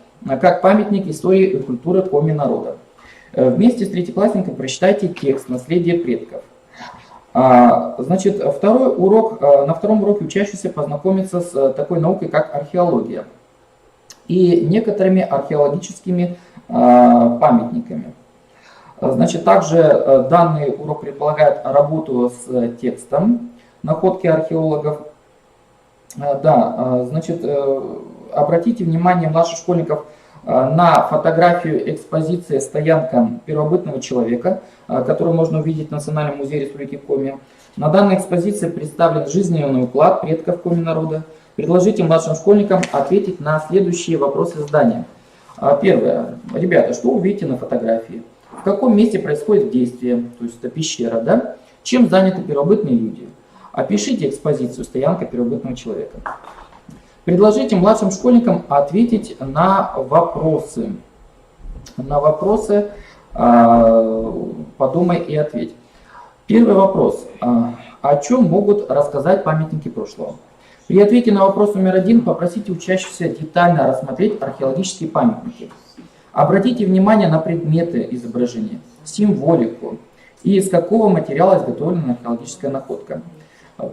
Speaker 3: как памятник истории и культуры Коми народа. Вместе с третьеклассником прочитайте текст «Наследие предков». Значит, на втором уроке учащиеся познакомятся с такой наукой, как археология и некоторыми археологическими памятниками. Значит, также данный урок предполагает работу с текстом находки археологов. Да, значит, обратите внимание младших школьников на фотографию экспозиции «Стоянка первобытного человека», которую можно увидеть в Национальном музее Республики Коми. На данной экспозиции представлен жизненный уклад предков Коми народа. Предложите младшим школьникам ответить на следующие вопросы задания. Первое. Ребята, что вы видите на фотографии? В каком месте происходит действие? То есть это пещера, да? Чем заняты первобытные люди? Опишите экспозицию «Стоянка первобытного человека». Предложите младшим школьникам ответить на вопросы. Подумай и ответь. Первый вопрос. О чем могут рассказать памятники прошлого? При ответе на вопрос номер 1 попросите учащихся детально рассмотреть археологические памятники. Обратите внимание на предметы изображения, символику и из какого материала изготовлена археологическая находка.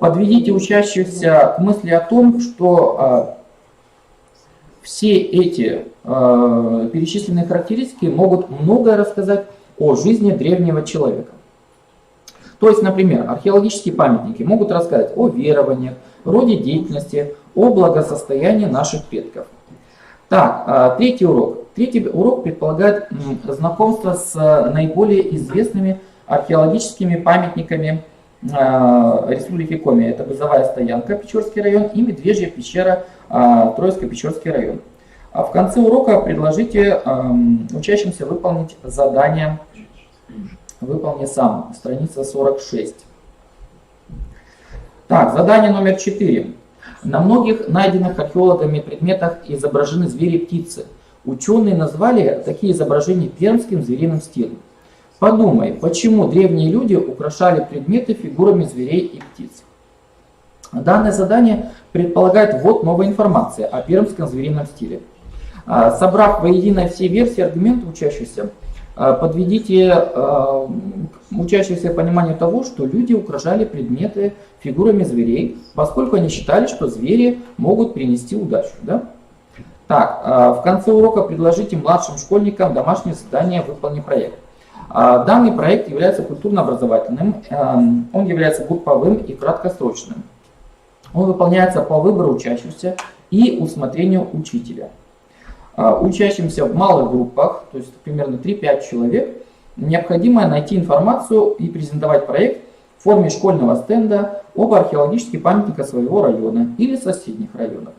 Speaker 3: Подведите учащихся к мысли о том, что все эти перечисленные характеристики могут многое рассказать о жизни древнего человека. То есть, например, археологические памятники могут рассказать о верованиях, роде деятельности, о благосостоянии наших предков. Так, третий урок. Третий урок предполагает знакомство с наиболее известными археологическими памятниками Республики Коми. Это Бызовая стоянка, Печорский район, и Медвежья пещера, Троицко-Печорский район. В конце урока предложите учащимся выполнить задание Выполни сам. Страница 46. Так, задание номер 4. На многих найденных археологами предметах изображены звери и птицы. Ученые назвали такие изображения пермским звериным стилем. Подумай, почему древние люди украшали предметы фигурами зверей и птиц? Данное задание предполагает ввод новой информации о пермском зверином стиле. Собрав воедино все версии аргументов учащихся, подведите учащихся к пониманию того, что люди украшали предметы фигурами зверей, поскольку они считали, что звери могут принести удачу. Да? Так, в конце урока предложите младшим школьникам домашнее задание «Выполни проект». Данный проект является культурно-образовательным, он является групповым и краткосрочным. Он выполняется по выбору учащихся и усмотрению учителя. Учащимся в малых группах, то есть примерно 3-5 человек, необходимо найти информацию и презентовать проект в форме школьного стенда об археологических памятниках своего района или соседних районов.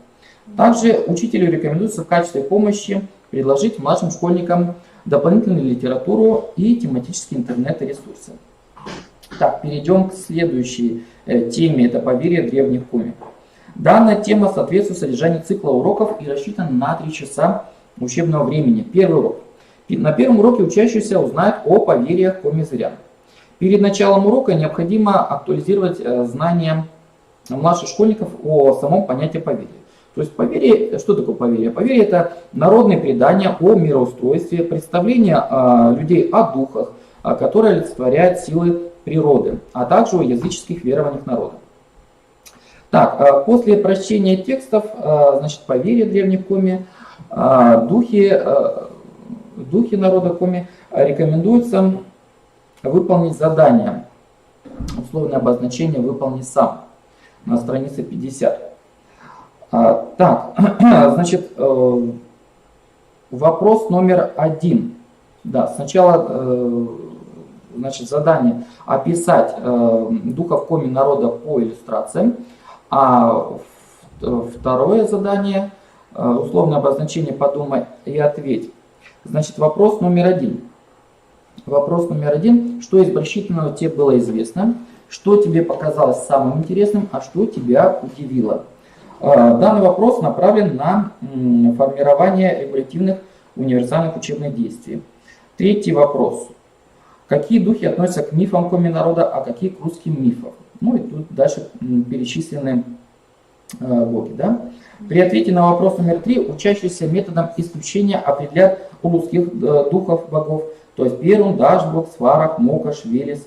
Speaker 3: Также учителю рекомендуется в качестве помощи предложить младшим школьникам дополнительную литературу и тематические интернет-ресурсы. Так, перейдем к следующей теме, это поверье древних коми. Данная тема соответствует содержанию цикла уроков и рассчитана на 3 часа учебного времени. Первый урок. На первом уроке учащиеся узнают о поверьях коми-зырян. Перед началом урока необходимо актуализировать знания младших школьников о самом понятии поверья. То есть поверье, что такое поверье? Поверье — это народные предания о мироустройстве, представление людей о духах, которые олицетворяют силы природы, а также о языческих верованиях народа. Так, после прочтения текстов, значит, поверья древних коми, духи народа коми, рекомендуется выполнить задание. Условное обозначение «Выполни сам» на странице 50. Так, значит, вопрос номер 1. Да, сначала, значит, задание описать духов коми народа по иллюстрациям, а второе задание, условное обозначение «Подумай и ответь». Значит, вопрос номер 1. Вопрос номер 1. Что из прочитанного тебе было известно? Что тебе показалось самым интересным, а что тебя удивило? Данный вопрос направлен на формирование регулятивных универсальных учебных действий. Третий вопрос. Какие духи относятся к мифам коми народа, а какие к русским мифам? Ну и тут дальше перечислены боги. Да? При ответе на вопрос номер 3 учащиеся методом исключения определяют русских духов богов, то есть Перун, Дашбог, Сварог, Мокаш, Велес.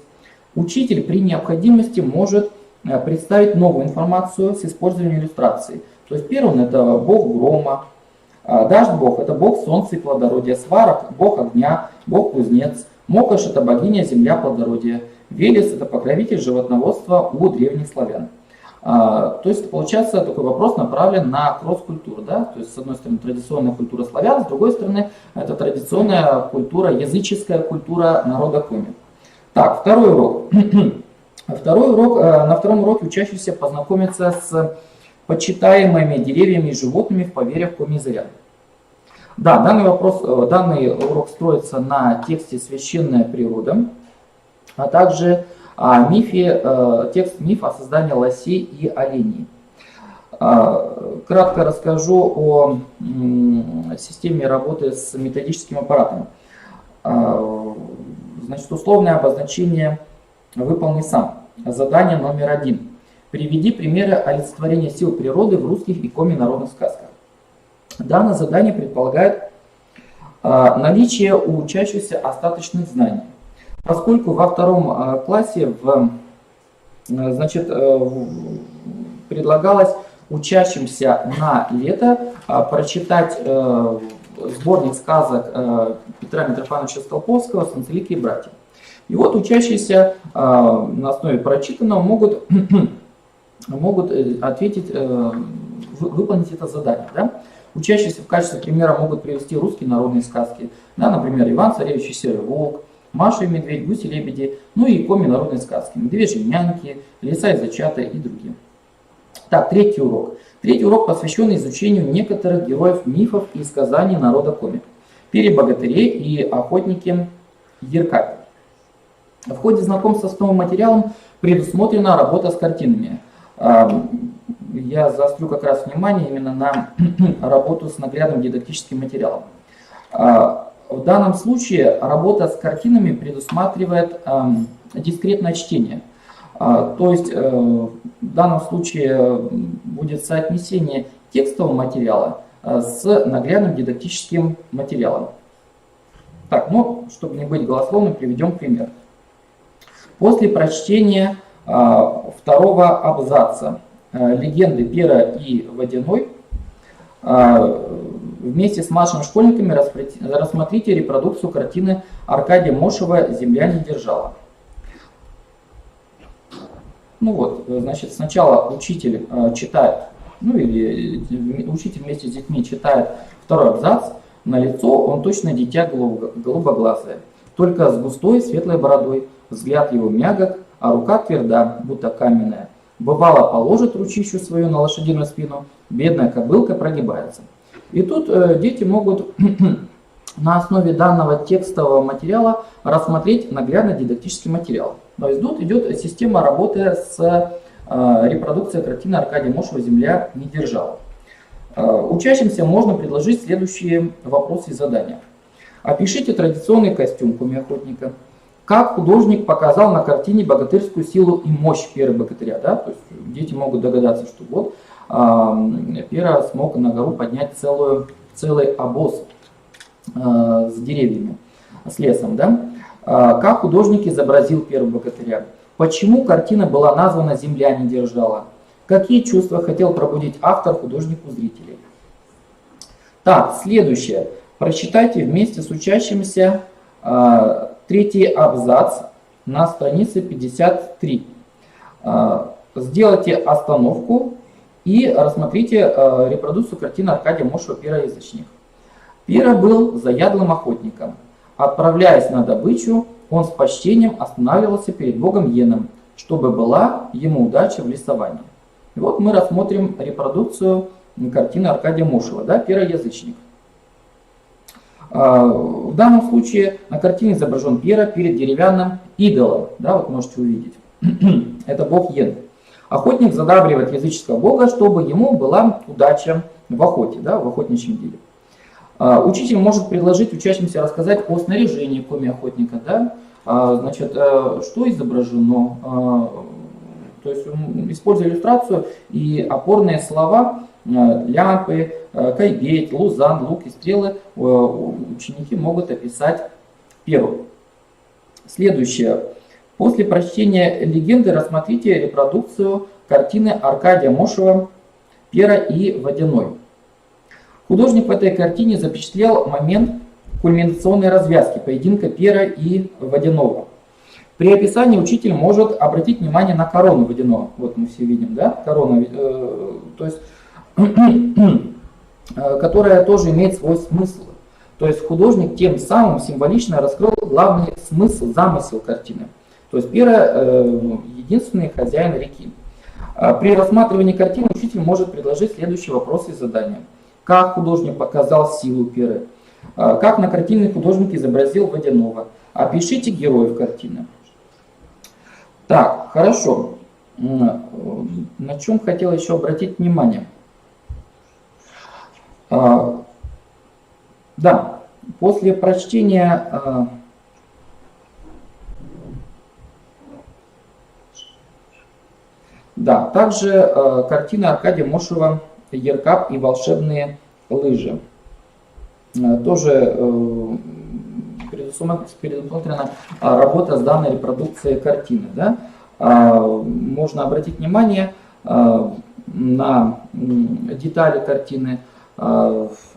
Speaker 3: Учитель при необходимости может представить новую информацию с использованием иллюстраций. То есть Перун — это бог грома, Дашбог — это бог солнца и плодородия, Сварог — бог огня, бог кузнец, Мокаш — это богиня земля плодородия, Велес — это покровитель животноводства у древних славян. То есть получается такой вопрос направлен на кросс-культуру. Да? То есть с одной стороны традиционная культура славян, с другой стороны это традиционная культура, языческая культура народа коми. Так, второй урок. На втором уроке учащиеся познакомятся с почитаемыми деревьями и животными в поверьях коми-зырян. Да, данный урок строится на тексте «Священная природа», а также текст-миф о создании лосей и оленей. Кратко расскажу о системе работы с методическим аппаратом. Значит, условное обозначение «Выполни сам». Задание номер 1. Приведи примеры олицетворения сил природы в русских и коми-народных сказках. Данное задание предполагает наличие у учащихся остаточных знаний. Поскольку во втором классе предлагалось учащимся на лето прочитать сборник сказок Петра Митрофановича Столповского «Санцелики и братья». И вот учащиеся на основе прочитанного могут ответить, выполнить это задание. Да? Учащиеся в качестве примера могут привести русские народные сказки, да, например, «Иван Царевич и Серый волк», «Маша и медведь», «Гуси и лебеди», ну и коми-народные сказки, «Медвежьи няньки», «Лиса и зайчата» и другие. Так, третий урок. Третий урок посвящен изучению некоторых героев мифов и сказаний народа коми. Перебогатырей и охотники Еркапи. В ходе знакомства с новым материалом предусмотрена работа с картинами. Я заострю как раз внимание именно на работу с наглядным дидактическим материалом. В данном случае работа с картинами предусматривает дискретное чтение. То есть в данном случае будет соотнесение текстового материала с наглядным дидактическим материалом. Так, ну, чтобы не быть голословным, приведем пример. После прочтения второго абзаца легенды Пера и Водяной вместе с младшими школьниками рассмотрите репродукцию картины Аркадия Мошева «Земля не держала». Ну вот, значит, сначала учитель читает, ну или учитель вместе с детьми читает второй абзац. На лицо он точно дитя голубоглазое, только с густой светлой бородой, взгляд его мягок, а рука тверда, будто каменная. Бывало, положит ручищу свою на лошадиную спину, бедная кобылка прогибается. И тут дети могут на основе данного текстового материала рассмотреть наглядно-дидактический материал. То есть тут идет система работы с репродукцией картины Аркадия Мошева «Земля не держала». Учащимся можно предложить следующие вопросы и задания. Опишите традиционный костюм коми-охотника. Как художник показал на картине богатырскую силу и мощь Пера Богатыря. Да? То есть дети могут догадаться, что вот Пера смог на гору поднять целый обоз с деревьями, с лесом. Да? Как художник изобразил Пера Богатыря. Почему картина была названа «Земля не держала». Какие чувства хотел пробудить автор художнику зрителей. Так, следующее. Прочитайте вместе с учащимися третий абзац на странице 53. Сделайте остановку и рассмотрите репродукцию картины Аркадия Мошева «Пера-язычник». Пера был заядлым охотником. Отправляясь на добычу, он с почтением останавливался перед богом Йеном, чтобы была ему удача в лесовании. И вот мы рассмотрим репродукцию картины Аркадия Мошева, да, «Пера-язычник». В данном случае на картине изображен Пера перед деревянным идолом, да, вот можете увидеть. Это бог Йен. Охотник задабривает языческого бога, чтобы ему была удача в охоте, да, в охотничьем деле. Учитель может предложить учащимся рассказать о снаряжении коми-охотника, да, значит, что изображено. То есть используя иллюстрацию и опорные слова, лямпы, кайгеть, лузан, лук и стрелы ученики могут описать Перу. Следующее. После прочтения легенды рассмотрите репродукцию картины Аркадия Мошева «Пера и Водяной». Художник в этой картине запечатлел момент кульминационной развязки поединка Пера и Водяного. При описании учитель может обратить внимание на корону Водяного. Вот мы все видим, да, корону, то есть, которая тоже имеет свой смысл. То есть художник тем самым символично раскрыл главный смысл, замысел картины. То есть Пера единственный хозяин реки. При рассматривании картины учитель может предложить следующие вопросы и задания. Как художник показал силу Перы? Как на картине художник изобразил Водяного? Опишите героев картины. Так, хорошо. На чем хотел еще обратить внимание? Да, после прочтения да, также картина Аркадия Мошева «Еркап и волшебные лыжи». Тоже предусмотрена работа с данной репродукцией картины. Да? Можно обратить внимание на детали картины,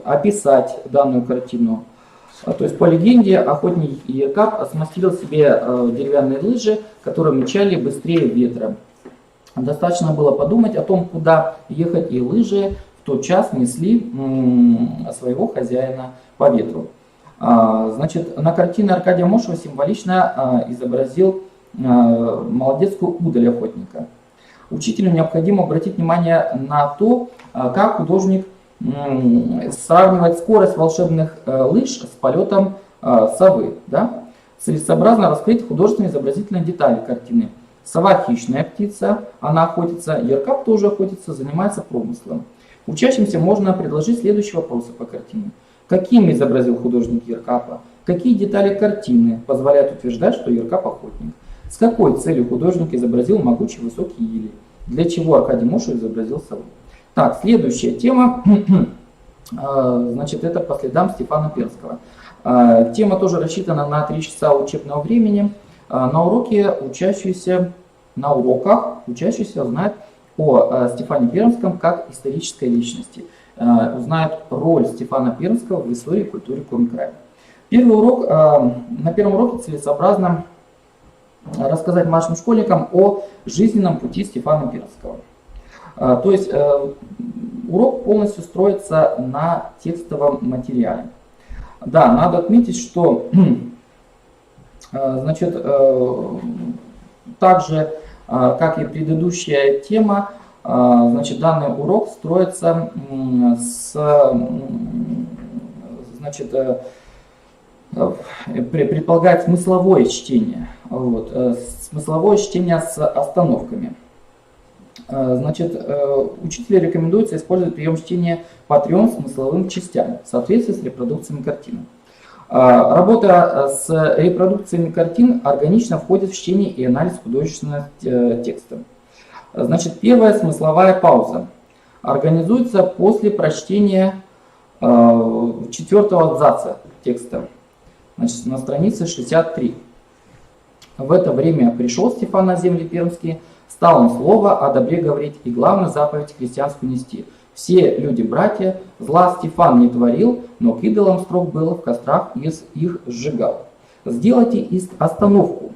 Speaker 3: описать данную картину. То есть по легенде охотник Еркап смастерил себе деревянные лыжи, которые мчали быстрее ветра. Достаточно было подумать о том, куда ехать, и лыжи в тот час несли своего хозяина по ветру. Значит, на картине Аркадия Мошева символично изобразил молодецкую удаль охотника. Учителю необходимо обратить внимание на то, как художник сравнивает скорость волшебных лыж с полетом совы. Да? целесообразно раскрыть художественно-изобразительные детали картины. Сова хищная птица, она охотится, Еркап тоже охотится, занимается промыслом. Учащимся можно предложить следующие вопросы по картине. Каким изобразил художник Еркапа? Какие детали картины позволяют утверждать, что Еркап охотник? С какой целью художник изобразил могучий высокий ели? Для чего Аркадий Мошев изобразил сову? Так, следующая тема, значит, это по следам Стефана Пермского. Тема тоже рассчитана на 3 часа учебного времени. На уроках учащиеся узнают о Стефане Пермском как исторической личности, узнают роль Стефана Пермского в истории и культуре Коми-края. На первом уроке целесообразно рассказать младшим школьникам о жизненном пути Стефана Пермского. То есть урок полностью строится на текстовом материале. Да, надо отметить, что значит, также, как и предыдущая тема, значит, данный урок строится предполагает смысловое чтение. Вот, смысловое чтение с остановками. Значит, учителю рекомендуется использовать прием чтения по 3 смысловым частям в соответствии с репродукциями картины. Работа с репродукциями картин органично входит в чтение и анализ художественного текста. Значит, первая смысловая пауза организуется после прочтения 4-го абзаца текста, значит, на странице 63. В это время пришел Стефан на земли пермские, стал он слово о добре говорить и главную заповедь христианскую нести. Все люди-братья, зла Стефан не творил, но к идолам строг было, в кострах их сжигал. Сделайте остановку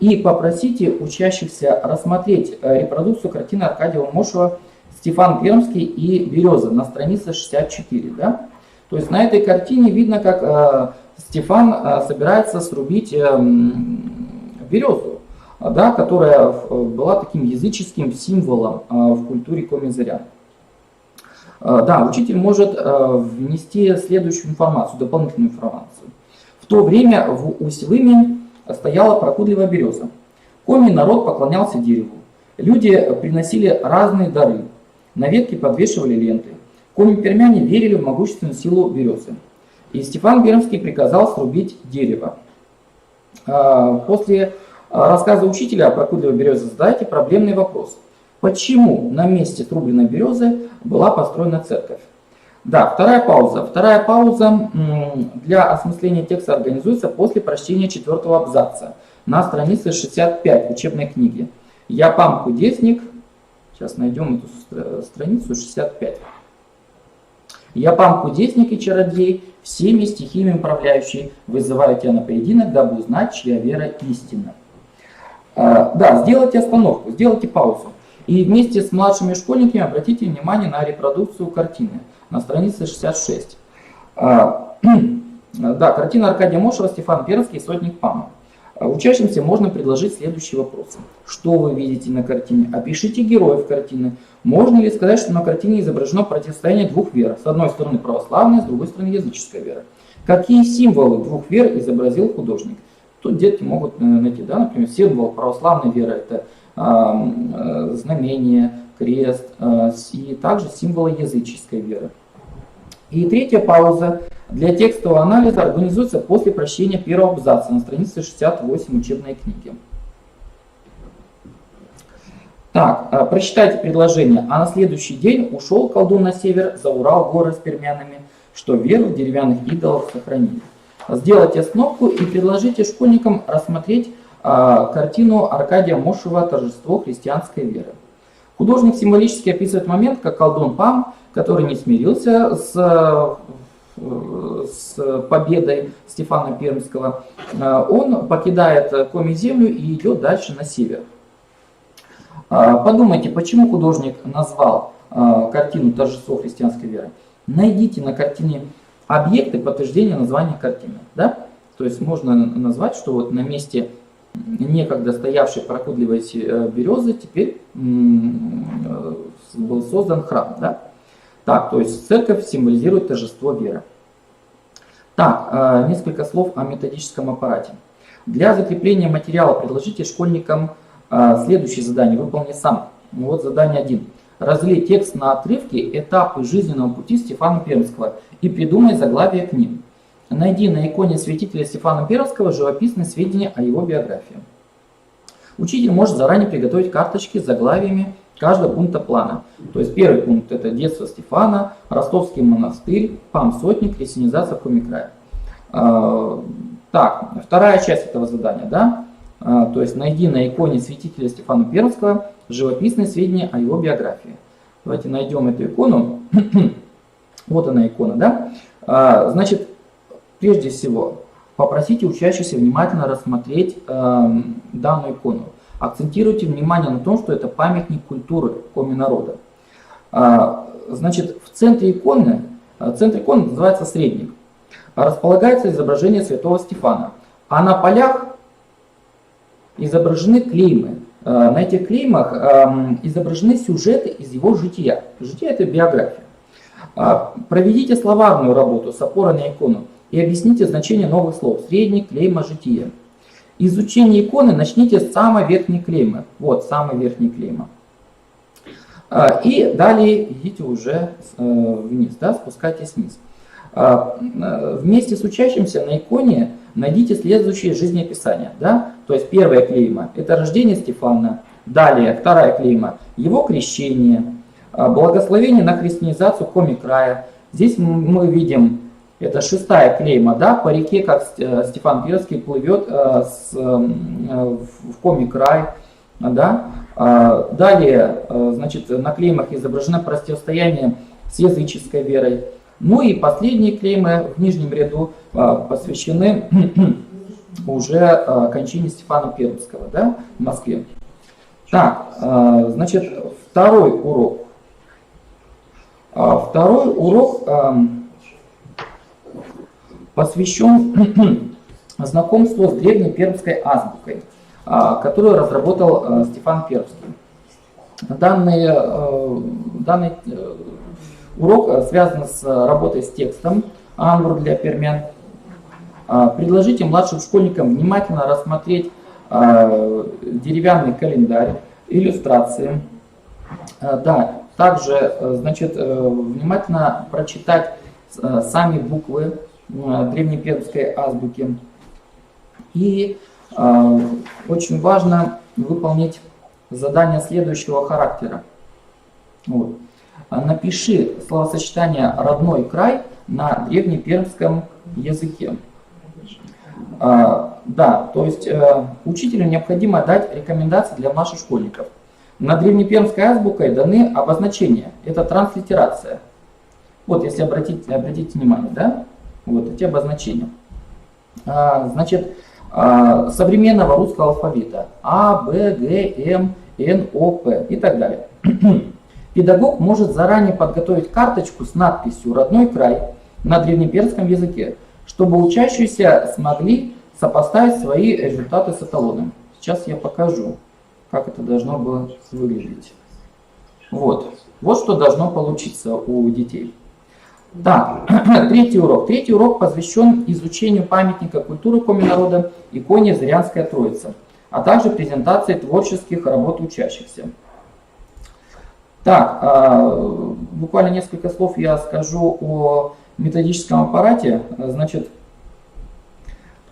Speaker 3: и попросите учащихся рассмотреть репродукцию картины Аркадия Мошева «Стефан Пермский и береза» на странице 64. Да? То есть на этой картине видно, как Стефан собирается срубить березу, да, которая была таким языческим символом в культуре коми-зарян. Да, учитель может внести следующую информацию, дополнительную информацию. В то время в Усть-Выме стояла прокудливая береза. Коми народ поклонялся дереву. Люди приносили разные дары. На ветке подвешивали ленты. Коми-пермяне верили в могущественную силу березы. И Стефан Пермский приказал срубить дерево. После рассказа учителя о прокудливой березе задайте проблемный вопрос. Почему на месте срубленной березы была построена церковь? Да, вторая пауза. Вторая пауза для осмысления текста организуется после прочтения 4-го абзаца на странице 65 учебной книги. Я пан кудесник, сейчас найдем эту страницу 65. Я пан кудесник и чародей, всеми стихиями управляющий, вызываю тебя на поединок, дабы узнать, чья вера истинна. Да, сделайте остановку, сделайте паузу. И вместе с младшими школьниками обратите внимание на репродукцию картины на странице 66. Да, картина Аркадия Мошева «Стефан Пермский. Сотник Пама». Учащимся можно предложить следующие вопросы. Что вы видите на картине? Опишите героев картины. Можно ли сказать, что на картине изображено противостояние двух вер? С одной стороны православная, с другой стороны языческая вера. Какие символы двух вер изобразил художник? Тут детки могут найти, да, например, символ православной веры – это знамение, крест, и также символы языческой веры. И третья пауза для текстового анализа организуется после прочтения 1-го абзаца на странице 68 учебной книги. Так, прочитайте предложение. А на следующий день ушел колдун на север, за Урал горы с пермянами, что веру в деревянных идолов сохранили. Сделайте остановку и предложите школьникам рассмотреть картину Аркадия Мошева «Торжество христианской веры». Художник символически описывает момент, как колдун Пам, который не смирился с победой Стефана Пермского, он покидает Коми-землю и идет дальше на север. Подумайте, почему художник назвал картину «Торжество христианской веры». Найдите на картине объекты подтверждения названия картины. Да? То есть можно назвать, что вот на месте некогда стоявшей прокудливой березы теперь был создан храм. Да? Так, то есть церковь символизирует торжество веры. Так, несколько слов о методическом аппарате. Для закрепления материала предложите школьникам следующее задание. Выполни сам. Вот задание 1. Разлей текст на отрывки «Этапы жизненного пути Стефана Пермского» и придумай заглавие к ним. Найди на иконе святителя Стефана Пермского живописные сведения о его биографии. Учитель может заранее приготовить карточки с заглавиями каждого пункта плана. То есть первый пункт — это детство Стефана, Ростовский монастырь, Пам-сотник, крестьянизация в Коми-крае. Так, вторая часть этого задания, да? То есть найди на иконе святителя Стефана Пермского живописные сведения о его биографии. Давайте найдем эту икону. Вот она икона, да? Значит, прежде всего, попросите учащихся внимательно рассмотреть данную икону. Акцентируйте внимание на том, что это памятник культуры Коми-народа. Значит, в центре иконы называется средник. Располагается изображение святого Стефана. А на полях изображены клеймы. На этих клеймах изображены сюжеты из его жития. Житие — это биография. Проведите словарную работу с опорой на икону и объясните значение новых слов. Средник, клейма, житие. Изучение иконы начните с самой верхней клеймы. Вот, самой верхней клеймы. И далее идите уже вниз, да, спускайтесь вниз. Вместе с учащимся на иконе найдите следующие жизнеописания. Да? То есть первая клейма — это рождение Стефана. Далее вторая клейма — его крещение. Благословение на христианизацию Коми-края. Здесь мы видим, это шестая клейма, да, по реке, как Стефан Пермский плывет в Коми-край. Да? Далее, значит, на клеймах изображено противостояние с языческой верой. Ну и последние клеймы в нижнем ряду посвящены уже кончине Стефана Пермского, да, в Москве. Так, значит, второй урок. Второй урок посвящен знакомству с древней пермской азбукой, которую разработал Стефан Пермский. Данный урок связан с работой с текстом «Ангур для пермян». Предложите младшим школьникам внимательно рассмотреть деревянный календарь, иллюстрации. Да, также, значит, внимательно прочитать сами буквы древнепермской азбуки. И очень важно выполнить задание следующего характера. Вот. Напиши словосочетание «родной край» на древнепермском языке. Да, то есть учителю необходимо дать рекомендации для младших школьников. На древнепермской азбукой даны обозначения. Это транслитерация. Вот, если обратите внимание, да? Вот эти обозначения. Значит, современного русского алфавита. А, Б, Г, М, Н, О, П и так далее. Педагог может заранее подготовить карточку с надписью «Родной край» на древнепермском языке, чтобы учащиеся смогли сопоставить свои результаты с эталоном. Сейчас я покажу, как это должно было выглядеть. Вот что должно получиться у детей. Так, третий урок. Третий урок посвящен изучению памятника культуры Коми-народа иконе Зырянская Троица, а также презентации творческих работ учащихся. Так, буквально несколько слов я скажу о методическом аппарате. Значит,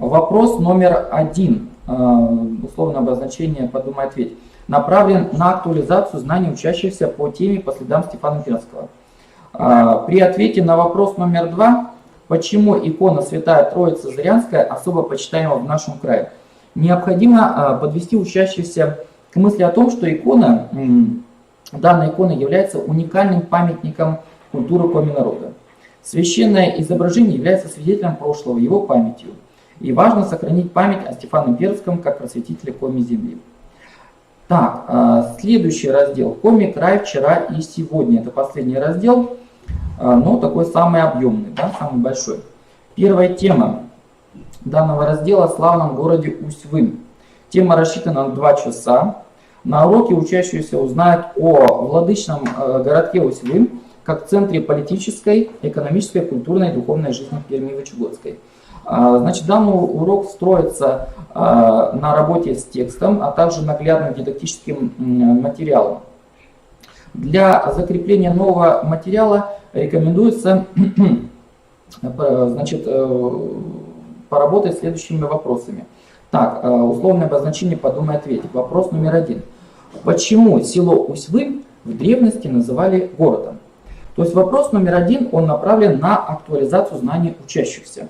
Speaker 3: вопрос номер 1, условное обозначение «Подумай, ответь», направлен на актуализацию знаний учащихся по теме по следам Стефана Пермского. При ответе на вопрос номер 2, почему икона Святая Троица Зырянская особо почитаема в нашем крае, необходимо подвести учащихся к мысли о том, что данная икона является уникальным памятником культуры Коми-народа. Священное изображение является свидетелем прошлого, его памятью. И важно сохранить память о Стефане Пермском как просветителе Коми-земли. Так, следующий раздел. Коми-край вчера и сегодня. Это последний раздел, но такой самый объемный, да, самый большой. Первая тема данного раздела — о славном городе Усть-Вым. Тема рассчитана на 2 часа. На уроке учащиеся узнают о владычном городке Усть-Вым как центре политической, экономической, культурной и духовной жизни Перми Вычегодской. Значит, данный урок строится на работе с текстом, а также наглядным дидактическим материалом. Для закрепления нового материала рекомендуется значит, поработать с следующими вопросами. Так, условное обозначение «подумай, ответь». Вопрос номер 1. Почему село Усть-Вымь в древности называли городом? То есть вопрос номер 1, он направлен на актуализацию знаний учащихся.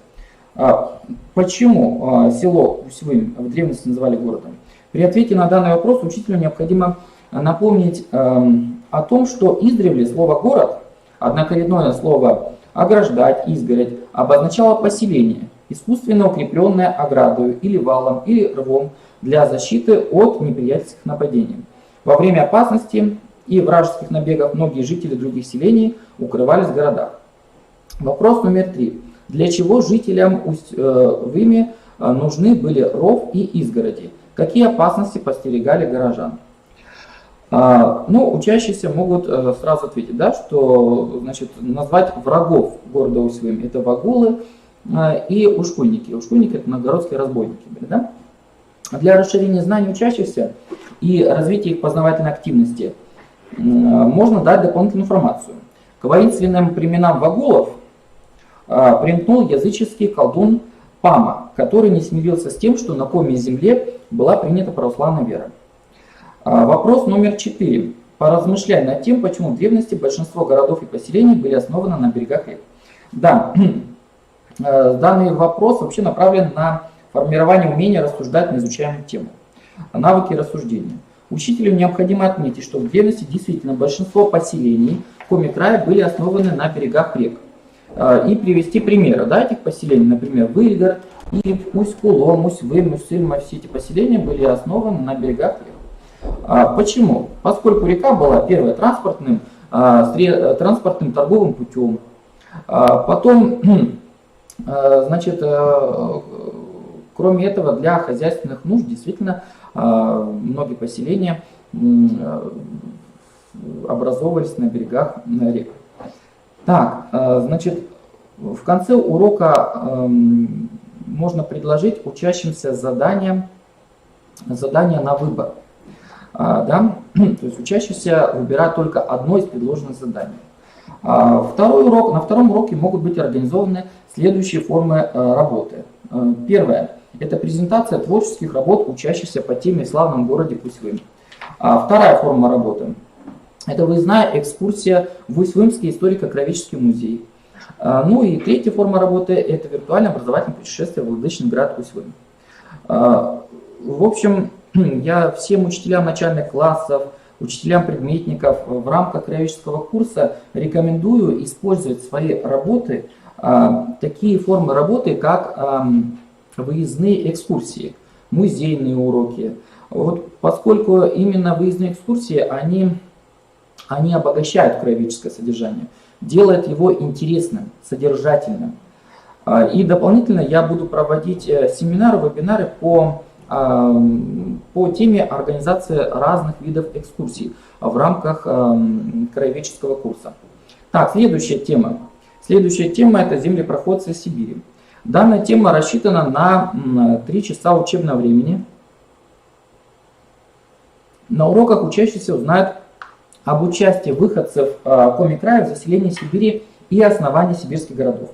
Speaker 3: Почему село Усть-Вымь в древности называли городом? При ответе на данный вопрос учителю необходимо напомнить о том, что издревле слово «город», однокоренное слово «ограждать», «изгородь» обозначало поселение, искусственно укрепленное оградою или валом, или рвом для защиты от неприятельских нападений. Во время опасности и вражеских набегов многие жители других селений укрывались в городах. Вопрос номер 3. Для чего жителям Усть-Вымя нужны были ров и изгороди? Какие опасности подстерегали горожан? Ну, учащиеся могут сразу ответить, да, что значит, назвать врагов города Усть-Вымя. Это вагулы и ушкуйники. Ушкуйники — это новгородские разбойники были, да? Для расширения знаний учащихся и развития их познавательной активности можно дать дополнительную информацию. К воинственным племенам вагулов примкнул языческий колдун Пама, который не смирился с тем, что на коме земле была принята православная вера. Вопрос номер 4. Поразмышляй над тем, почему в древности большинство городов и поселений были основаны на берегах рек. Да, данный вопрос вообще направлен на формирование умения рассуждать на изучаемую тему. Навыки рассуждения. Учителю необходимо отметить, что в древности действительно большинство поселений в Коми-крае были основаны на берегах рек. И привести примеры, да, этих поселений, например, Выльгород, или Усть-Кулом, Усть-Вымь, Усть-Сыльма, все эти поселения были основаны на берегах рек. Почему? Поскольку река была первой транспортным торговым путем. Потом, значит, кроме этого, для хозяйственных нужд действительно многие поселения образовывались на берегах рек. Так, значит, в конце урока можно предложить учащимся задание на выбор. Да? То есть учащиеся выбирают только одно из предложенных заданий. Второй урок, на втором уроке могут быть организованы следующие формы работы. Первое – это презентация творческих работ учащихся по теме в славном городе Усть-Вымь. Вторая форма работы – это выездная экскурсия в Усть-Вымский историко-краеведческий музей. Ну и третья форма работы – это виртуальное образовательное путешествие в владычный град Усть-Вымь. В общем, я всем учителям начальных классов, учителям предметников в рамках краеведческого курса рекомендую использовать в своей работе такие формы работы, как выездные экскурсии, музейные уроки. Вот поскольку именно выездные экскурсии, они обогащают краеведческое содержание, делают его интересным, содержательным. И дополнительно я буду проводить семинары, вебинары по теме организации разных видов экскурсий в рамках краеведческого курса. Так, следующая тема. Следующая тема – это землепроходцы Сибири. Данная тема рассчитана на 3 часа учебного времени. На уроках учащиеся узнают об участии выходцев Коми-края в заселении Сибири и основании сибирских городов.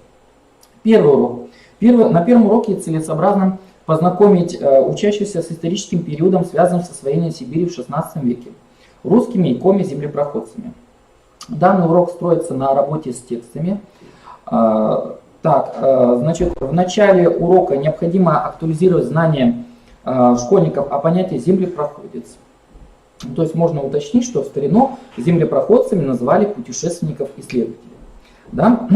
Speaker 3: Первый урок. На первом уроке целесообразно познакомить учащихся с историческим периодом, связанным с освоением Сибири в XVI веке, русскими и коми-землепроходцами. Данный урок строится на работе с текстами. Так, значит, в начале урока необходимо актуализировать знания школьников о понятии землепроходец. То есть можно уточнить, что в старину землепроходцами называли путешественников-исследователей. Да?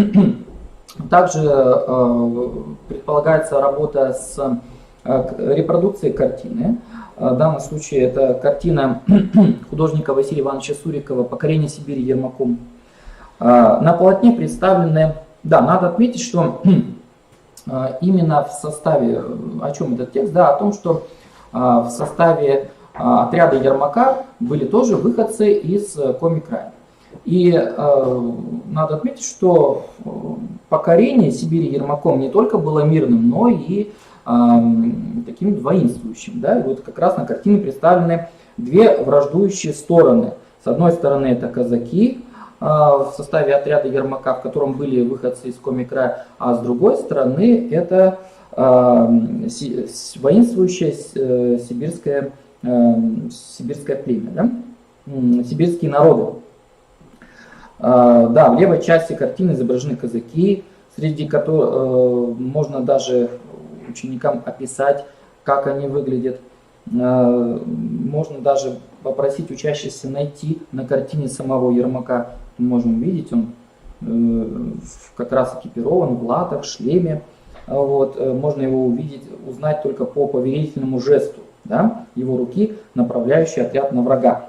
Speaker 3: Также предполагается работа с репродукцией картины. В данном случае это картина художника Василия Ивановича Сурикова «Покорение Сибири Ермаком». На полотне представлены, да, надо отметить, что именно в составе, о чем этот текст, да, о том, что в составе отряда Ермака были тоже выходцы из Коми-края. И надо отметить, что покорение Сибири Ермаком не только было мирным, но и таким воинствующим. Да? И вот как раз на картине представлены две враждующие стороны. С одной стороны это казаки в составе отряда Ермака, в котором были выходцы из Коми-края, а с другой стороны это воинствующее сибирское племя, да? Сибирские народы. Да, в левой части картины изображены казаки, среди которых можно даже ученикам описать, как они выглядят. Можно даже попросить учащихся найти на картине самого Ермака. Мы можем видеть, он как раз экипирован в латах, шлеме. Вот, можно его увидеть, узнать только по повелительному жесту, да, его руки, направляющей отряд на врага.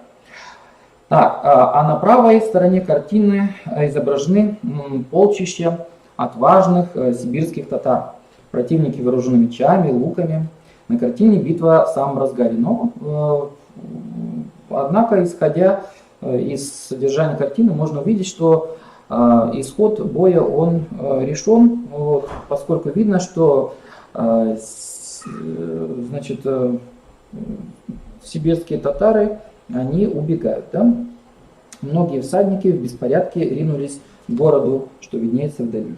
Speaker 3: Так, а на правой стороне картины изображены полчища отважных сибирских татар. Противники вооружены мечами, луками. На картине битва в самом разгаре. Но, однако, исходя из содержания картины, можно увидеть, что исход боя он решен, вот, поскольку видно, что значит, сибирские татары, они убегают. Да? Многие всадники в беспорядке ринулись к городу, что виднеется вдали.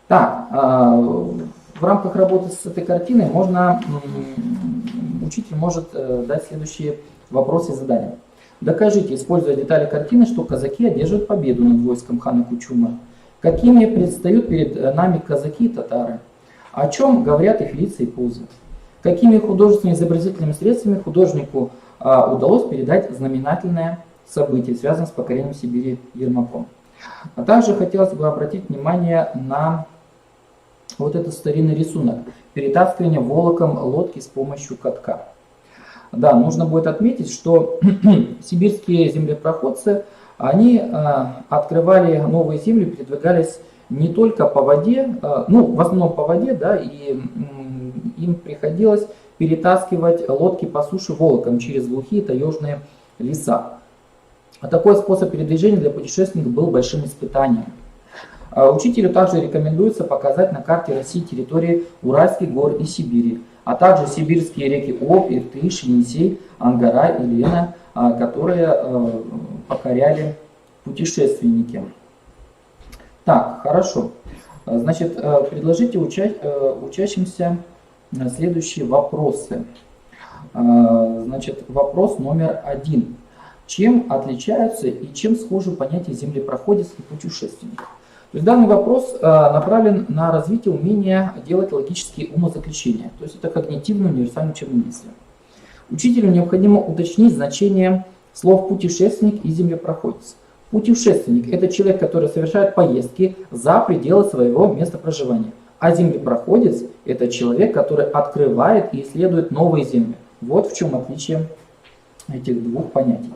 Speaker 3: Так, в рамках работы с этой картиной учитель может дать следующие вопросы и задания. Докажите, используя детали картины, что казаки одерживают победу над войском хана Кучума. Какими предстают перед нами казаки и татары? О чем говорят их лица и позы? Какими художественными изобразительными средствами художнику удалось передать знаменательное событие, связанное с покорением Сибири Ермаком? А также хотелось бы обратить внимание на вот этот старинный рисунок. Перетаскивание волоком лодки с помощью катка. Да, нужно будет отметить, что сибирские землепроходцы, они открывали новые земли, передвигались не только по воде, ну, в основном по воде, да, и им приходилось перетаскивать лодки по суше волоком через глухие таежные леса. А такой способ передвижения для путешественников был большим испытанием. Учителю также рекомендуется показать на карте России территории Уральских гор и Сибири, а также сибирские реки Обь, Иртыш, Енисей, Ангара и Лена, которые покоряли путешественники. Так, хорошо. Значит, предложите учащимся следующие вопросы. Значит, вопрос номер 1. Чем отличаются и чем схожи понятия землепроходец и путешественник? То есть данный вопрос направлен на развитие умения делать логические умозаключения. То есть это когнитивное универсальное учебное мысли. Учителю необходимо уточнить значение слов путешественник и землепроходец. Путешественник – это человек, который совершает поездки за пределы своего места проживания. А землепроходец – это человек, который открывает и исследует новые земли. Вот в чем отличие этих двух понятий.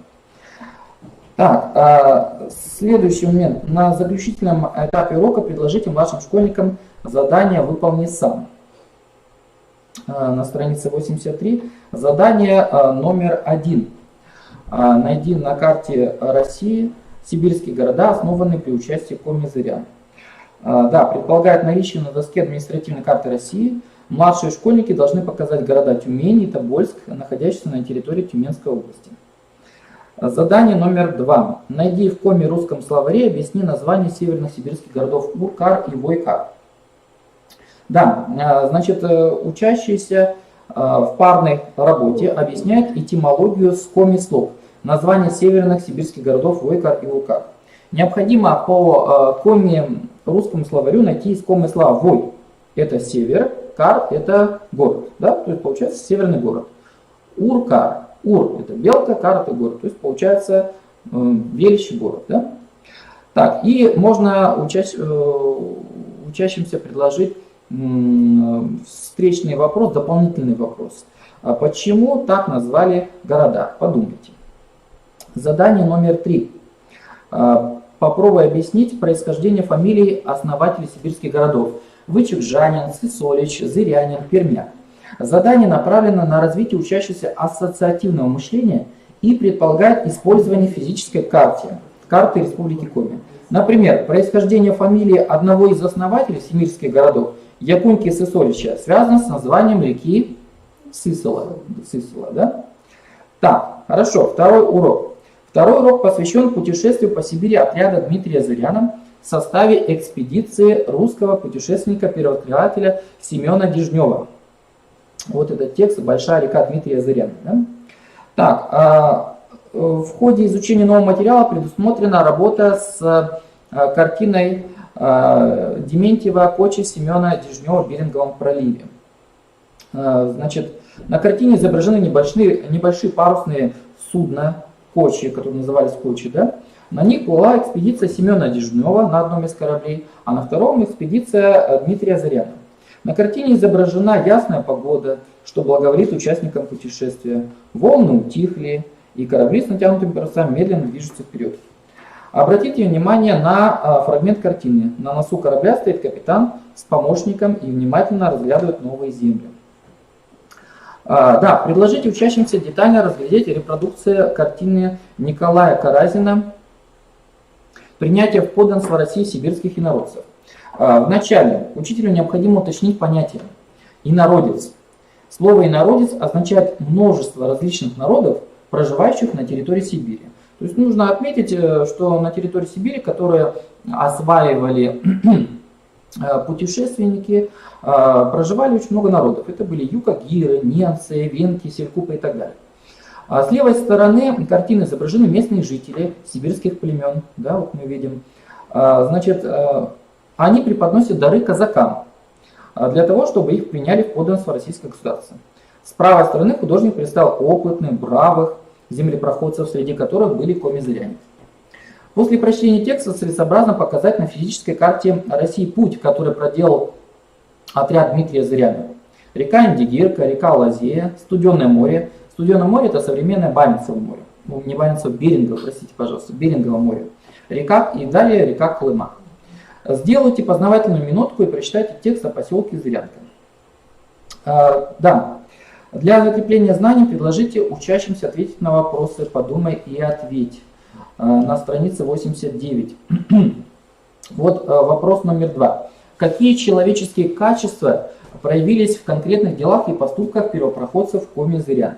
Speaker 3: Так, следующий момент. На заключительном этапе урока предложите младшим школьникам задание «Выполни сам». На странице 83. Задание номер 1. Найди на карте России сибирские города, основанные при участии коми-зырян. Да, предполагает наличие на доске административной карты России. Младшие школьники должны показать города Тюмень и Тобольск, находящиеся на территории Тюменской области. Задание номер 2. Найди в коми-русском словаре, объясни название северных сибирских городов Уркар и Войкар. Да, значит, учащиеся в парной работе объясняют этимологию с коми-слов. Название северных сибирских городов Войкар и Уркар. Необходимо по коми-русскому словарю найти искомые слова. Вой – это север, Кар – это город. Да? То есть получается северный город. Уркар. Ур – это белка, Кар – это город. То есть получается величий город. Да? Так, и можно учащимся предложить встречный вопрос, дополнительный вопрос. Почему так назвали города? Подумайте. Задание номер 3. Попробуй объяснить происхождение фамилий основателей сибирских городов. Вычегжанин, Сысолич, Зырянин, Пермяк. Задание направлено на развитие учащихся ассоциативного мышления и предполагает использование физической карты. карты Республики Коми. Например, происхождение фамилии одного из основателей семирских городов, Якуньки Сысолича, связано с названием реки Сысола. Да? Так, хорошо, второй урок. Второй урок посвящен путешествию по Сибири отряда Дмитрия Зыряна в составе экспедиции русского путешественника-первооткрывателя Семена Дежнева. Вот этот текст «Большая река Дмитрия Зыряна». Да? Так, в ходе изучения нового материала предусмотрена работа с картиной Дементьева «Кочи Семена Дежнева в Беринговом проливе». Значит, на картине изображены небольшие парусные судна, кочи, которые назывались кочи, да? На них была экспедиция Семена Дежнева на одном из кораблей, а на втором экспедиция Дмитрия Зыряна. На картине изображена ясная погода, что благоволит участникам путешествия. Волны утихли, и корабли с натянутыми парусами медленно движутся вперед. Обратите внимание на фрагмент картины. На носу корабля стоит капитан с помощником и внимательно разглядывает новые земли. Да, предложите учащимся детально разглядеть репродукцию картины Николая Каразина «Принятие в подданство России сибирских инородцев». Вначале учителю необходимо уточнить понятие «инородец». Слово «инородец» означает множество различных народов, проживающих на территории Сибири. То есть нужно отметить, что на территории Сибири, которые осваивали путешественники, проживали очень много народов. Это были юкагиры, ненцы, венки, селькупы и так далее. С левой стороны картины изображены местные жители сибирских племен. Да, вот мы видим. Значит, они преподносят дары казакам для того, чтобы их приняли в подданство российского государства. С правой стороны художник представил опытных, бравых землепроходцев, среди которых были коми-зыряне. После прочтения текста целесообразно показать на физической карте России путь, который проделал отряд Дмитрия Зыряна. Река Индигирка, река Лазея, Студенное море. Студенное море — это современное Баренцево море. Ну, не Баренцево, Берингово, простите, пожалуйста, Берингово море. Река и далее река Колыма. Сделайте познавательную минутку и прочитайте текст о поселке Зырянка. Да. Для закрепления знаний предложите учащимся ответить на вопросы «Подумай и ответь» на странице 89. Вот вопрос номер 2. Какие человеческие качества проявились в конкретных делах и поступках первопроходцев Коми-Зырян?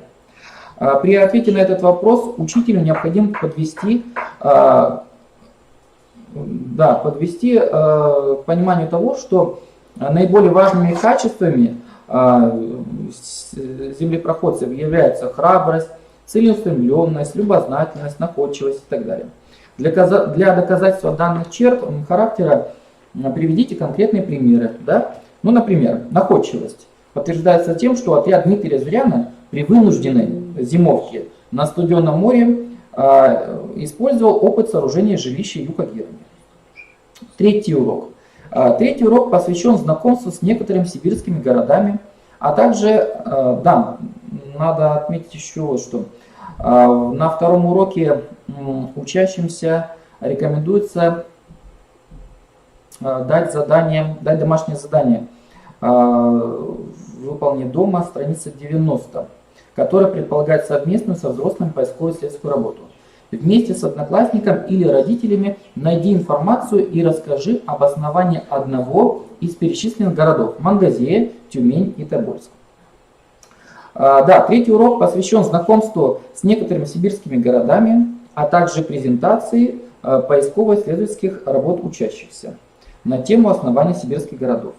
Speaker 3: При ответе на этот вопрос учителю необходимо подвести к пониманию того, что наиболее важными качествами землепроходцев являются храбрость, целеустремленность, любознательность, находчивость и так далее. Для доказательства данных черт характера приведите конкретные примеры. Да? Ну, например, находчивость подтверждается тем, что отряд Дмитрия Зыряна при вынужденной зимовке на Студенном море использовал опыт сооружения жилища юкагирами. Третий урок. Третий урок посвящен знакомству с некоторыми сибирскими городами, а также, да, надо отметить еще вот что. На втором уроке учащимся рекомендуется дать домашнее задание «Выполнить дома», страница 90, которое предполагает совместную со взрослыми поисково-исследовательскую работу. Вместе с одноклассником или родителями найди информацию и расскажи об основании одного из перечисленных городов – Мангазея, Тюмень и Тобольск. Да, третий урок посвящен знакомству с некоторыми сибирскими городами, а также презентации поисково-исследовательских работ учащихся на тему основания сибирских городов.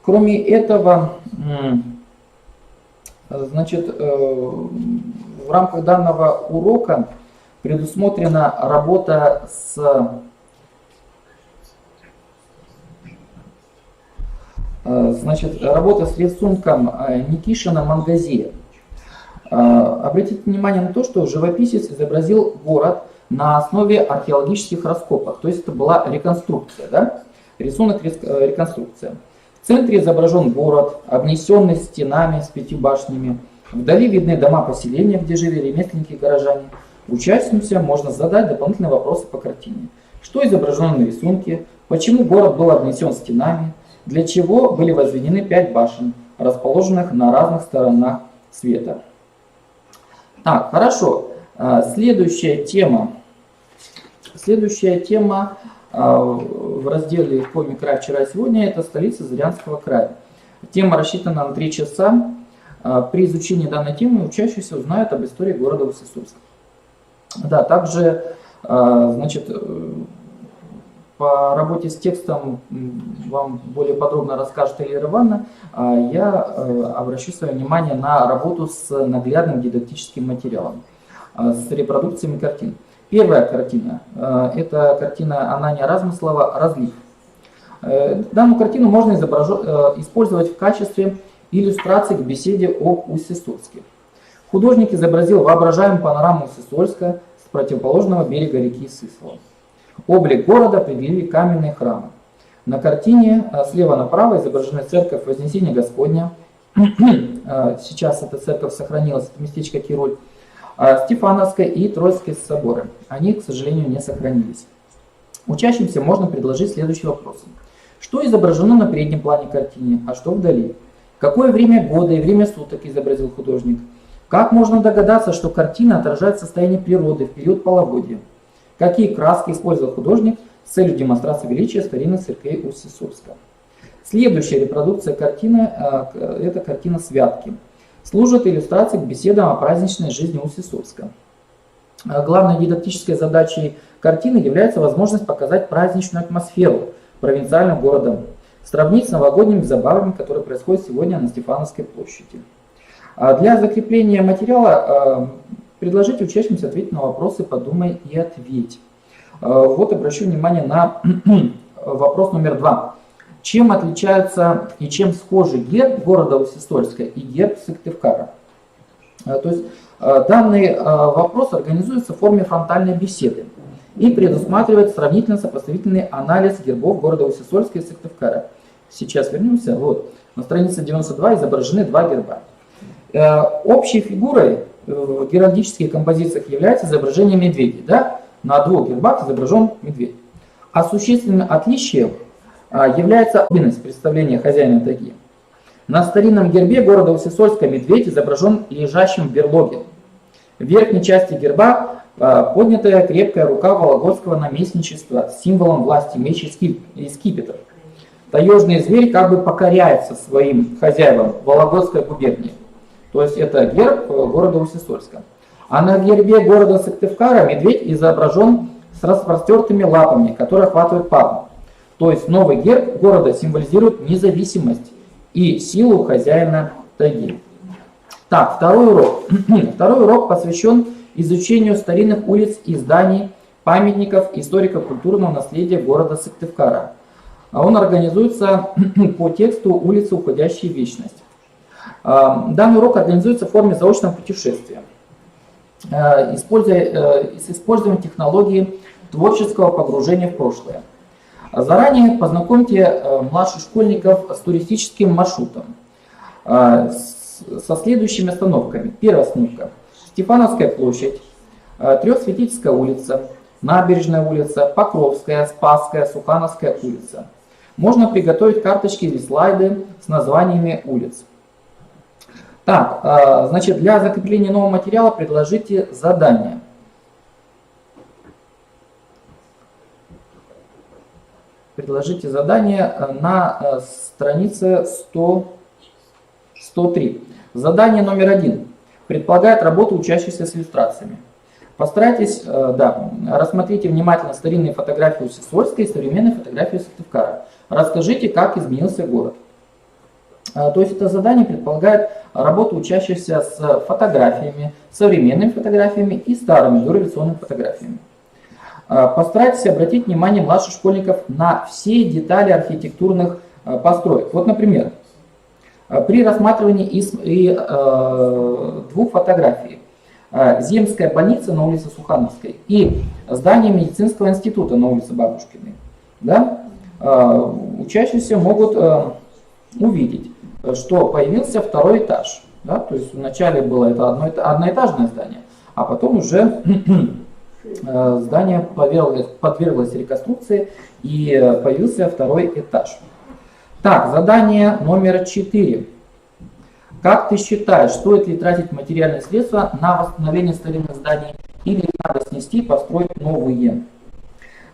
Speaker 3: Кроме этого, значит, в рамках данного урока предусмотрена работа с рисунком Никишина «Мангазея». Обратите внимание на то, что живописец изобразил город на основе археологических раскопок, то есть это была реконструкция, да? Рисунок реконструкция. В центре изображен город, обнесенный стенами с 5 башнями. Вдали видны дома поселения, где жили ремесленники и горожане. Участникам можно задать дополнительные вопросы по картине. Что изображено на рисунке? Почему город был обнесен стенами? Для чего были возведены 5 башен, расположенных на разных сторонах света? Так, хорошо. Следующая тема в разделе «Коми-край вчера и сегодня» — это столица Зырянского края. Тема рассчитана на 3 часа. При изучении данной темы учащиеся узнают об истории города Усть-Илимск. Да, также, значит, по работе с текстом вам более подробно расскажет Эльвира Ивановна. Я обращу свое внимание на работу с наглядным дидактическим материалом, с репродукциями картин. Первая картина – это картина Анания Размыслова «Разлив». Данную картину можно использовать в качестве иллюстрации к беседе об Усть-Илимске. Художник изобразил воображаемую панораму Усть-Илимска с противоположного берега реки Сысола. Облик города определили каменные храмы. На картине слева направо изображена церковь Вознесения Господня. Сейчас эта церковь сохранилась, это местечко Кироль. Стефановская и Троицкие соборы. Они, к сожалению, не сохранились. Учащимся можно предложить следующие вопросы. Что изображено на переднем плане картины, а что вдали? Какое время года и время суток изобразил художник? Как можно догадаться, что картина отражает состояние природы в период половодья? Какие краски использовал художник с целью демонстрации величия старинных церквей Усть-Илимска? Следующая репродукция картины – это картина «Святки». Служит иллюстрацией к беседам о праздничной жизни Усть-Илимска. Главной дидактической задачей картины является возможность показать праздничную атмосферу провинциального города, сравнить с новогодними забавами, которые происходят сегодня на Стефановской площади. Для закрепления материала предложите учащимся ответить на вопросы «Подумай и ответь». Вот обращу внимание на вопрос номер 2. Чем отличаются и чем схожи герб города Усть-Илимска и герб Сыктывкара? То есть данный вопрос организуется в форме фронтальной беседы и предусматривает сравнительно-сопоставительный анализ гербов города Усть-Илимска и Сыктывкара. Сейчас вернемся. Вот. На странице 92 изображены два герба. Общей фигурой в геральдических композициях является изображение медведя. Да? На двух гербах изображен медведь. А существенным отличием является особенность представления хозяина тайги. На старинном гербе города Усть-Илимска медведь изображен лежащим в берлоге. В верхней части герба поднятая крепкая рука вологодского наместничества с символом власти меч и скипетр. Таежный зверь как бы покоряется своим хозяевам Вологодской губернии. То есть это герб города Усть-Илимска. А на гербе города Сыктывкара медведь изображен с распростертыми лапами, которые охватывают пальму. То есть новый герб города символизирует независимость и силу хозяина тайги. Так, второй урок. Второй урок посвящен изучению старинных улиц и зданий, памятников историко-культурного наследия города Сыктывкара. Он организуется по тексту «Улицы, уходящие в вечность». Данный урок организуется в форме заочного путешествия с использованием технологии творческого погружения в прошлое. Заранее познакомьте младших школьников с туристическим маршрутом со следующими остановками. Первая остановка – Стефановская площадь, Трехсвятительская улица, Набережная улица, Покровская, Спасская, Сухановская улица. Можно приготовить карточки или слайды с названиями улиц. Так, значит, для закрепления нового материала предложите задание. Предложите задание на странице 103. Задание номер 1. Предполагает работу учащихся с иллюстрациями. Постарайтесь, рассмотрите внимательно старинные фотографии Усть-Илимска и современные фотографии Сыктывкара. Расскажите, как изменился город. То есть это задание предполагает работу учащихся с фотографиями, современными фотографиями и старыми дореволюционными фотографиями. Постарайтесь обратить внимание младших школьников на все детали архитектурных построек. Вот, например, при рассматривании двух фотографий Земская больница на улице Сухановской и здание медицинского института на улице Бабушкиной, да, учащиеся могут увидеть, что появился второй этаж. Да, то есть вначале было это одноэтажное здание, а потом уже здание подверглось реконструкции и появился второй этаж. Так, задание номер 4. Как ты считаешь, стоит ли тратить материальные средства на восстановление старинных зданий или их надо снести, построить новые.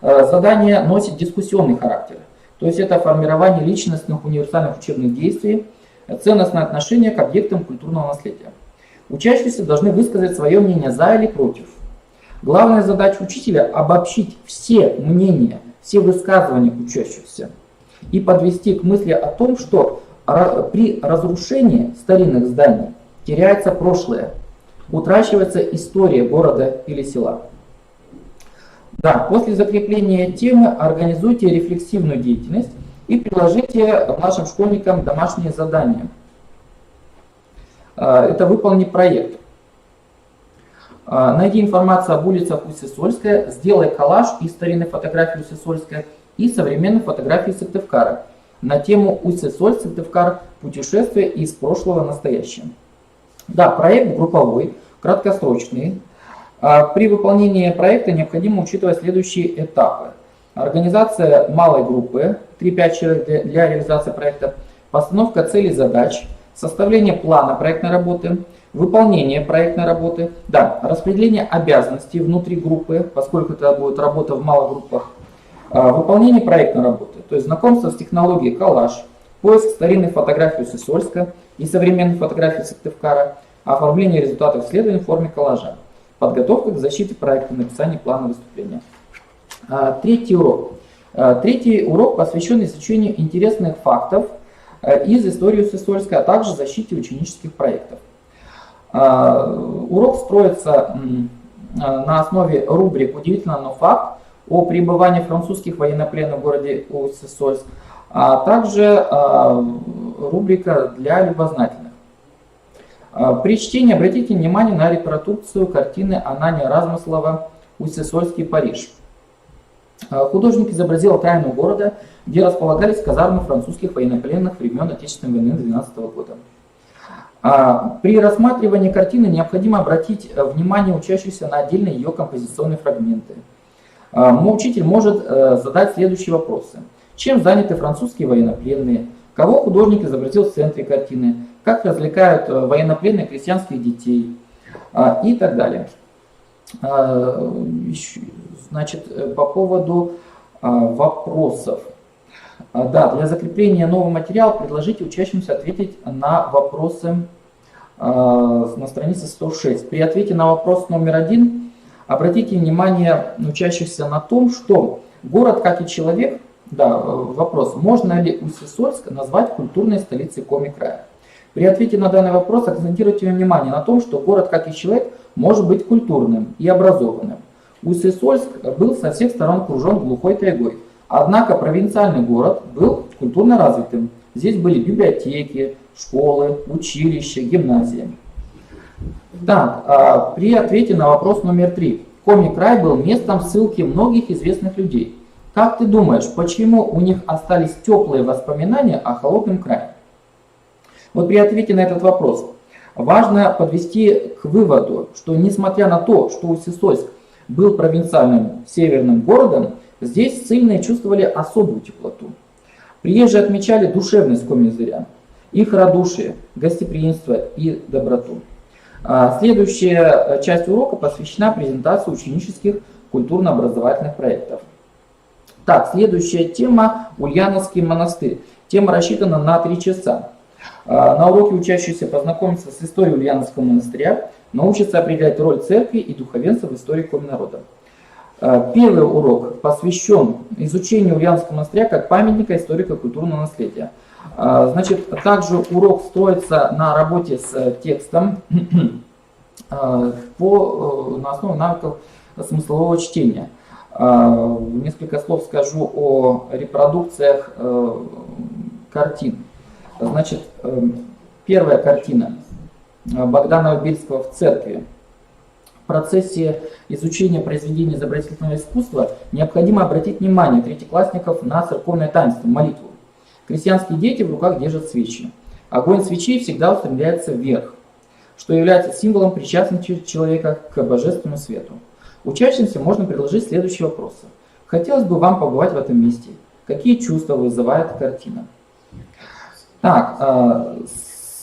Speaker 3: Задание носит дискуссионный характер. То есть это формирование личностных универсальных учебных действий, ценностное отношение к объектам культурного наследия. Учащиеся должны высказать свое мнение за или против. Главная задача учителя – обобщить все мнения, все высказывания учащихся и подвести к мысли о том, что при разрушении старинных зданий теряется прошлое, утрачивается история города или села. Да, после закрепления темы организуйте рефлексивную деятельность и предложите нашим школьникам домашние задания. Это выполни проект. Найди информацию об улицах Усть-Сысольская, сделай коллаж из старинной фотографии Усть-Сысольская и современной фотографии Сыктывкара на тему Усть-Сысоль, Сыктывкар, путешествие из прошлого в настоящее. Да, проект групповой, краткосрочный. При выполнении проекта необходимо учитывать следующие этапы. Организация малой группы, 3-5 человек для реализации проекта, постановка целей и задач, составление плана проектной работы, выполнение проектной работы, да, распределение обязанностей внутри группы, поскольку это будет работа в малых группах, выполнение проектной работы, то есть знакомство с технологией коллаж, поиск старинных фотографий Усть-Сысольска и современных фотографий Сыктывкара, оформление результатов исследований в форме коллажа, подготовка к защите проекта, написание плана выступления. Третий урок. Третий урок посвящен изучению интересных фактов из истории Усть-Сысольска, а также защите ученических проектов. Урок строится на основе рубрик «Удивительно, но факт» о пребывании французских военнопленных в городе Усть-Сысольск, а также рубрика для любознательных. При чтении обратите внимание на репродукцию картины Анания Размыслова «Усть-Сысольский Париж». Художник изобразил окраину города, где располагались казармы французских военнопленных времен Отечественной войны 12 года. При рассматривании картины необходимо обратить внимание учащихся на отдельные ее композиционные фрагменты. Учитель может задать следующие вопросы. Чем заняты французские военнопленные? Кого художник изобразил в центре картины? Как развлекают военнопленные крестьянских детей? И так далее. Значит, по поводу вопросов. Да, для закрепления нового материала предложите учащимся ответить на вопросы на странице 106. При ответе на вопрос номер 1 обратите внимание учащихся на том, что город, как и человек, да, вопрос, можно ли Усть-Сысольск назвать культурной столицей Коми-края. При ответе на данный вопрос акцентируйте внимание на том, что город, как и человек, может быть культурным и образованным. Усть-Сысольск был со всех сторон окружен глухой тайгой. Однако провинциальный город был культурно развитым. Здесь были библиотеки, школы, училища, гимназии. Так, при ответе на вопрос номер 3. Коми-край был местом ссылки многих известных людей. Как ты думаешь, почему у них остались теплые воспоминания о холодном крае? Вот при ответе на этот вопрос важно подвести к выводу, что несмотря на то, что Усть-Сысольск был провинциальным северным городом, здесь ссыльные чувствовали особую теплоту. Приезжие отмечали душевность комизырян, их радушие, гостеприимство и доброту. Следующая часть урока посвящена презентации ученических культурно-образовательных проектов. Так, следующая тема – Ульяновский монастырь. Тема рассчитана на 3 часа. На уроке учащиеся познакомятся с историей Ульяновского монастыря, научатся определять роль церкви и духовенства в истории Коми-народа. Первый урок посвящен изучению Ульяновского монастыря как памятника историко-культурного наследия. Значит, также урок строится на работе с текстом на основе навыков смыслового чтения. Несколько слов скажу о репродукциях картин. Значит, первая картина Богдана Бельского в церкви. В процессе изучения произведений изобразительного искусства необходимо обратить внимание третьеклассников на церковное таинство, молитву. Крестьянские дети в руках держат свечи. Огонь свечей всегда устремляется вверх, что является символом причастности человека к божественному свету. Учащимся можно предложить следующие вопросы. Хотелось бы вам побывать в этом месте. Какие чувства вызывает картина? Так,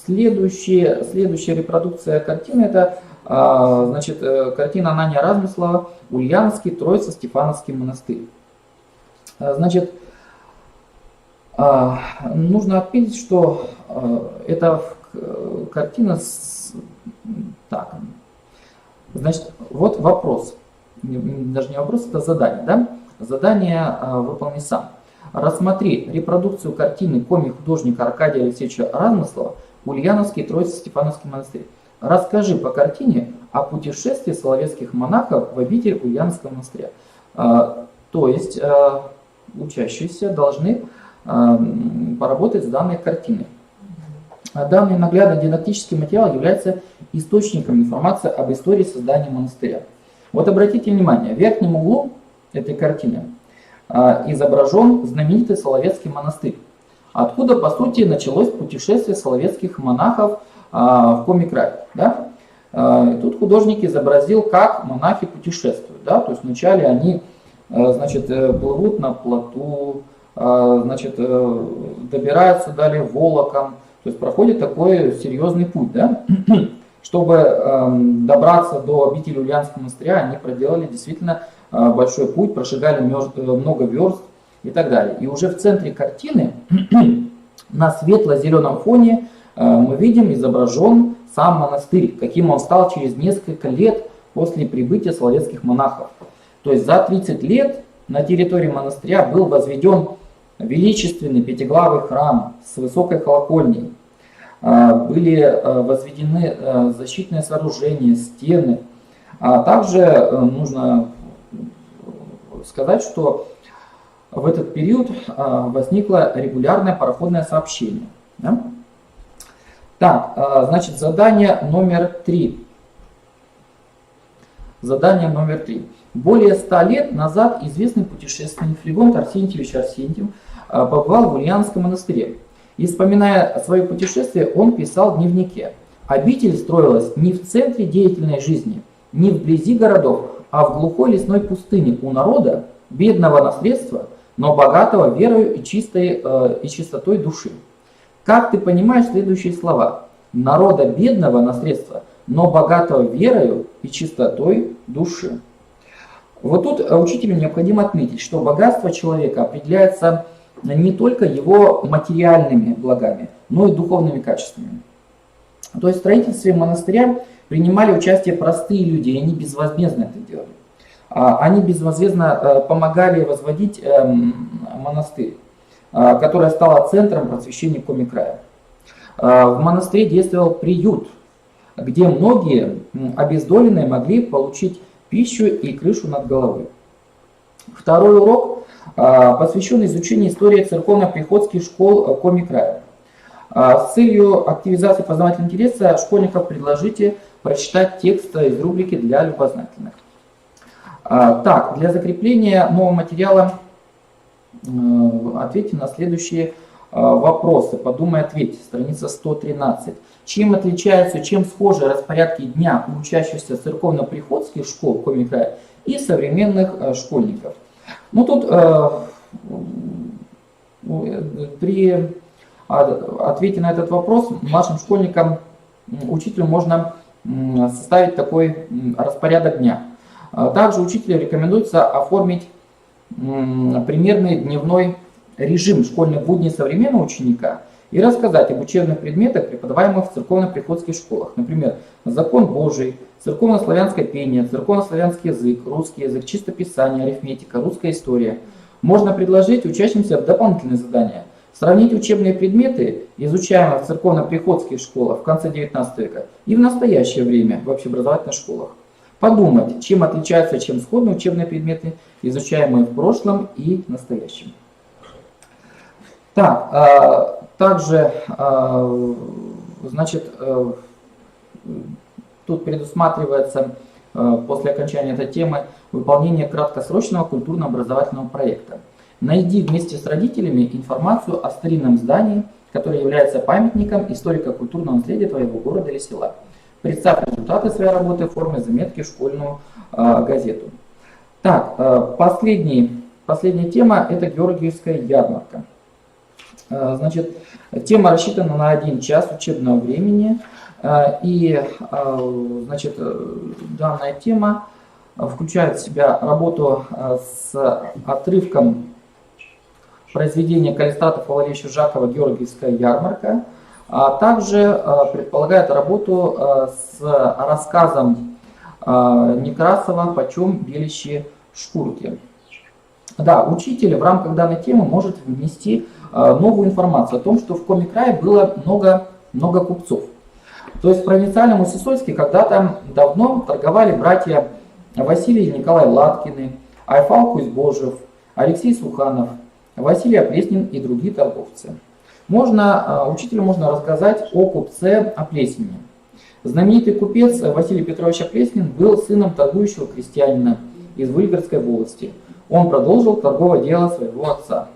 Speaker 3: Следующая репродукция картины — это значит, картина Анания Размыслова «Ульяновский Троице-Стефановский монастырь». Значит, нужно отметить, что эта картина так. Значит, вот вопрос. Даже не вопрос, это задание, да? Задание выполни сам. Рассмотри репродукцию картины комик-художника Аркадия Алексеевича Размыслова «Ульяновский Троице-Стефановский монастырь». Расскажи по картине о путешествии соловецких монахов в обитель Ульяновского монастыря. То есть учащиеся должны поработать с данной картиной. Данный наглядный дидактический материал является источником информации об истории создания монастыря. Вот обратите внимание, в верхнем углу этой картины изображен знаменитый Соловецкий монастырь, откуда, по сути, началось путешествие соловецких монахов в Коми-край. Да? И тут художник изобразил, как монахи путешествуют. Да? То есть вначале они значит, плывут на плоту, значит, добираются далее волоком, то есть проходит такой серьезный путь. Да? Чтобы добраться до обители Ульяновского монастыря, они проделали действительно большой путь, прошагали много верст и так далее. И уже в центре картины на светло-зеленом фоне мы видим изображен сам монастырь, каким он стал через несколько лет после прибытия соловецких монахов. То есть за 30 лет на территории монастыря был возведен величественный пятиглавый храм с высокой колокольней. Были возведены защитные сооружения, стены. А также нужно сказать, что в этот период возникло регулярное пароходное сообщение. Да? Так, значит, задание номер 3. Задание номер 3. Более 100 лет назад известный путешественник Флегонт Арсентьевич Арсентьев побывал в Ульяновском монастыре. И, вспоминая свое путешествие, он писал в дневнике: «Обитель строилась не в центре деятельной жизни, не вблизи городов, а в глухой лесной пустыне у народа, бедного на средства, но богатого верою и чистотой души». Как ты понимаешь следующие слова? Народа бедного на средства, но богатого верою и чистотой души. Вот тут учителю необходимо отметить, что богатство человека определяется не только его материальными благами, но и духовными качествами. То есть в строительстве монастыря принимали участие простые люди, и они безвозмездно это делали. Они безвозмездно помогали возводить монастырь, которая стала центром просвещения Коми-края. В монастыре действовал приют, где многие обездоленные могли получить пищу и крышу над головой. Второй урок посвящен изучению истории церковно-приходских школ Коми-края. С целью активизации познавательного интереса школьников предложите прочитать текст из рубрики «Для любознательных». Так, для закрепления нового материала ответьте на следующие вопросы. Подумай, ответь. Страница 113. Чем отличаются, чем схожи распорядки дня у учащихся церковно-приходских школ Коми-края и современных школьников? Ну тут при ответе на этот вопрос младшим школьникам, учителю можно составить такой распорядок дня. Также учителю рекомендуется оформить примерный дневной режим школьных будней современного ученика и рассказать об учебных предметах, преподаваемых в церковно-приходских школах. Например, закон Божий, церковно-славянское пение, церковно-славянский язык, русский язык, чистописание, арифметика, русская история. Можно предложить учащимся дополнительные задания. Сравнить учебные предметы, изучаемые в церковно-приходских школах в конце XIX века и в настоящее время в общеобразовательных школах. Подумать, чем отличаются, чем сходны учебные предметы, изучаемые в прошлом и настоящем. Так, также, значит, тут предусматривается после окончания этой темы выполнение краткосрочного культурно-образовательного проекта. Найди вместе с родителями информацию о старинном здании, которое является памятником историко-культурного наследия твоего города или села. Представь результаты своей работы в форме заметки в школьную газету. Так, последняя тема – это Георгиевская ярмарка. Значит, тема рассчитана на 1 час учебного времени. И значит, данная тема включает в себя работу с отрывком произведения Каллистратов Валерьевича Жакова «Георгиевская ярмарка», а также предполагает работу с рассказом Некрасова «Почем белищи шкурки». Да, учитель в рамках данной темы может внести новую информацию о том, что в Коми-крае было много купцов. То есть в провинциальном Уссурийске когда-то давно торговали братья Василий и Николай Латкины, Айфал Кузьбожев, Алексей Суханов, Василий Оплеснин и другие торговцы. Учителю можно рассказать о купце Оплеснине. Знаменитый купец Василий Петрович Оплеснин был сыном торгующего крестьянина из Выльградской волости. Он продолжил торговое дело своего отца.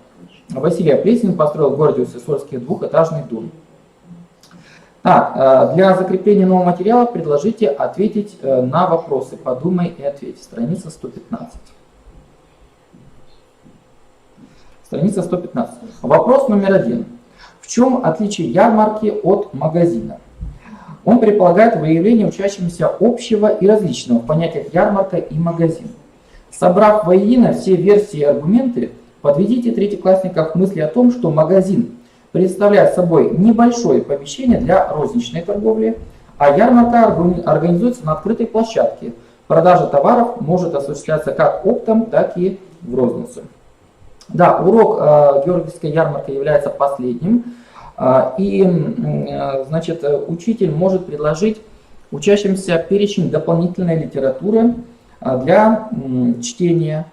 Speaker 3: Василий Оплеснин построил в городе Уссурийске двухэтажный дом. Так, для закрепления нового материала предложите ответить на вопросы. Подумай и ответь. Страница 115. Страница 115. Вопрос номер 1. В чем отличие ярмарки от магазина? Он предполагает выявление учащимся общего и различного в понятиях ярмарка и магазин. Собрав воедино все версии и аргументы, подведите третьеклассников к мысли о том, что магазин представляет собой небольшое помещение для розничной торговли, а ярмарка организуется на открытой площадке. Продажа товаров может осуществляться как оптом, так и в розницу. Да, урок Георгиевской ярмарки является последним, и значит, учитель может предложить учащимся перечень дополнительной литературы для чтения.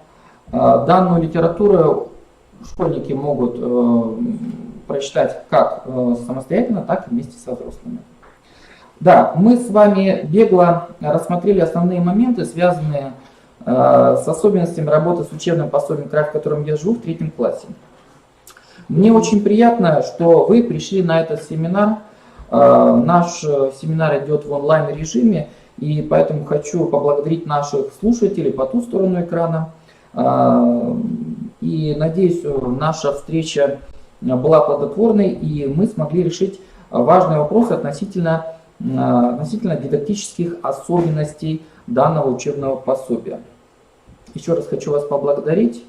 Speaker 3: Данную литературу школьники могут прочитать как самостоятельно, так и вместе со взрослыми. Да, мы с вами бегло рассмотрели основные моменты, связанные с особенностями работы с учебным пособием «Край, в котором я живу» в 3 классе. Мне очень приятно, что вы пришли на этот семинар. Наш семинар идет в онлайн-режиме, и поэтому хочу поблагодарить наших слушателей по ту сторону экрана. И надеюсь, наша встреча была плодотворной, и мы смогли решить важные вопросы относительно дидактических особенностей данного учебного пособия. Еще раз хочу вас поблагодарить.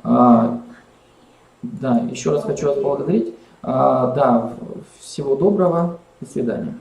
Speaker 3: Да, еще раз хочу вас поблагодарить. Да, всего доброго. До свидания.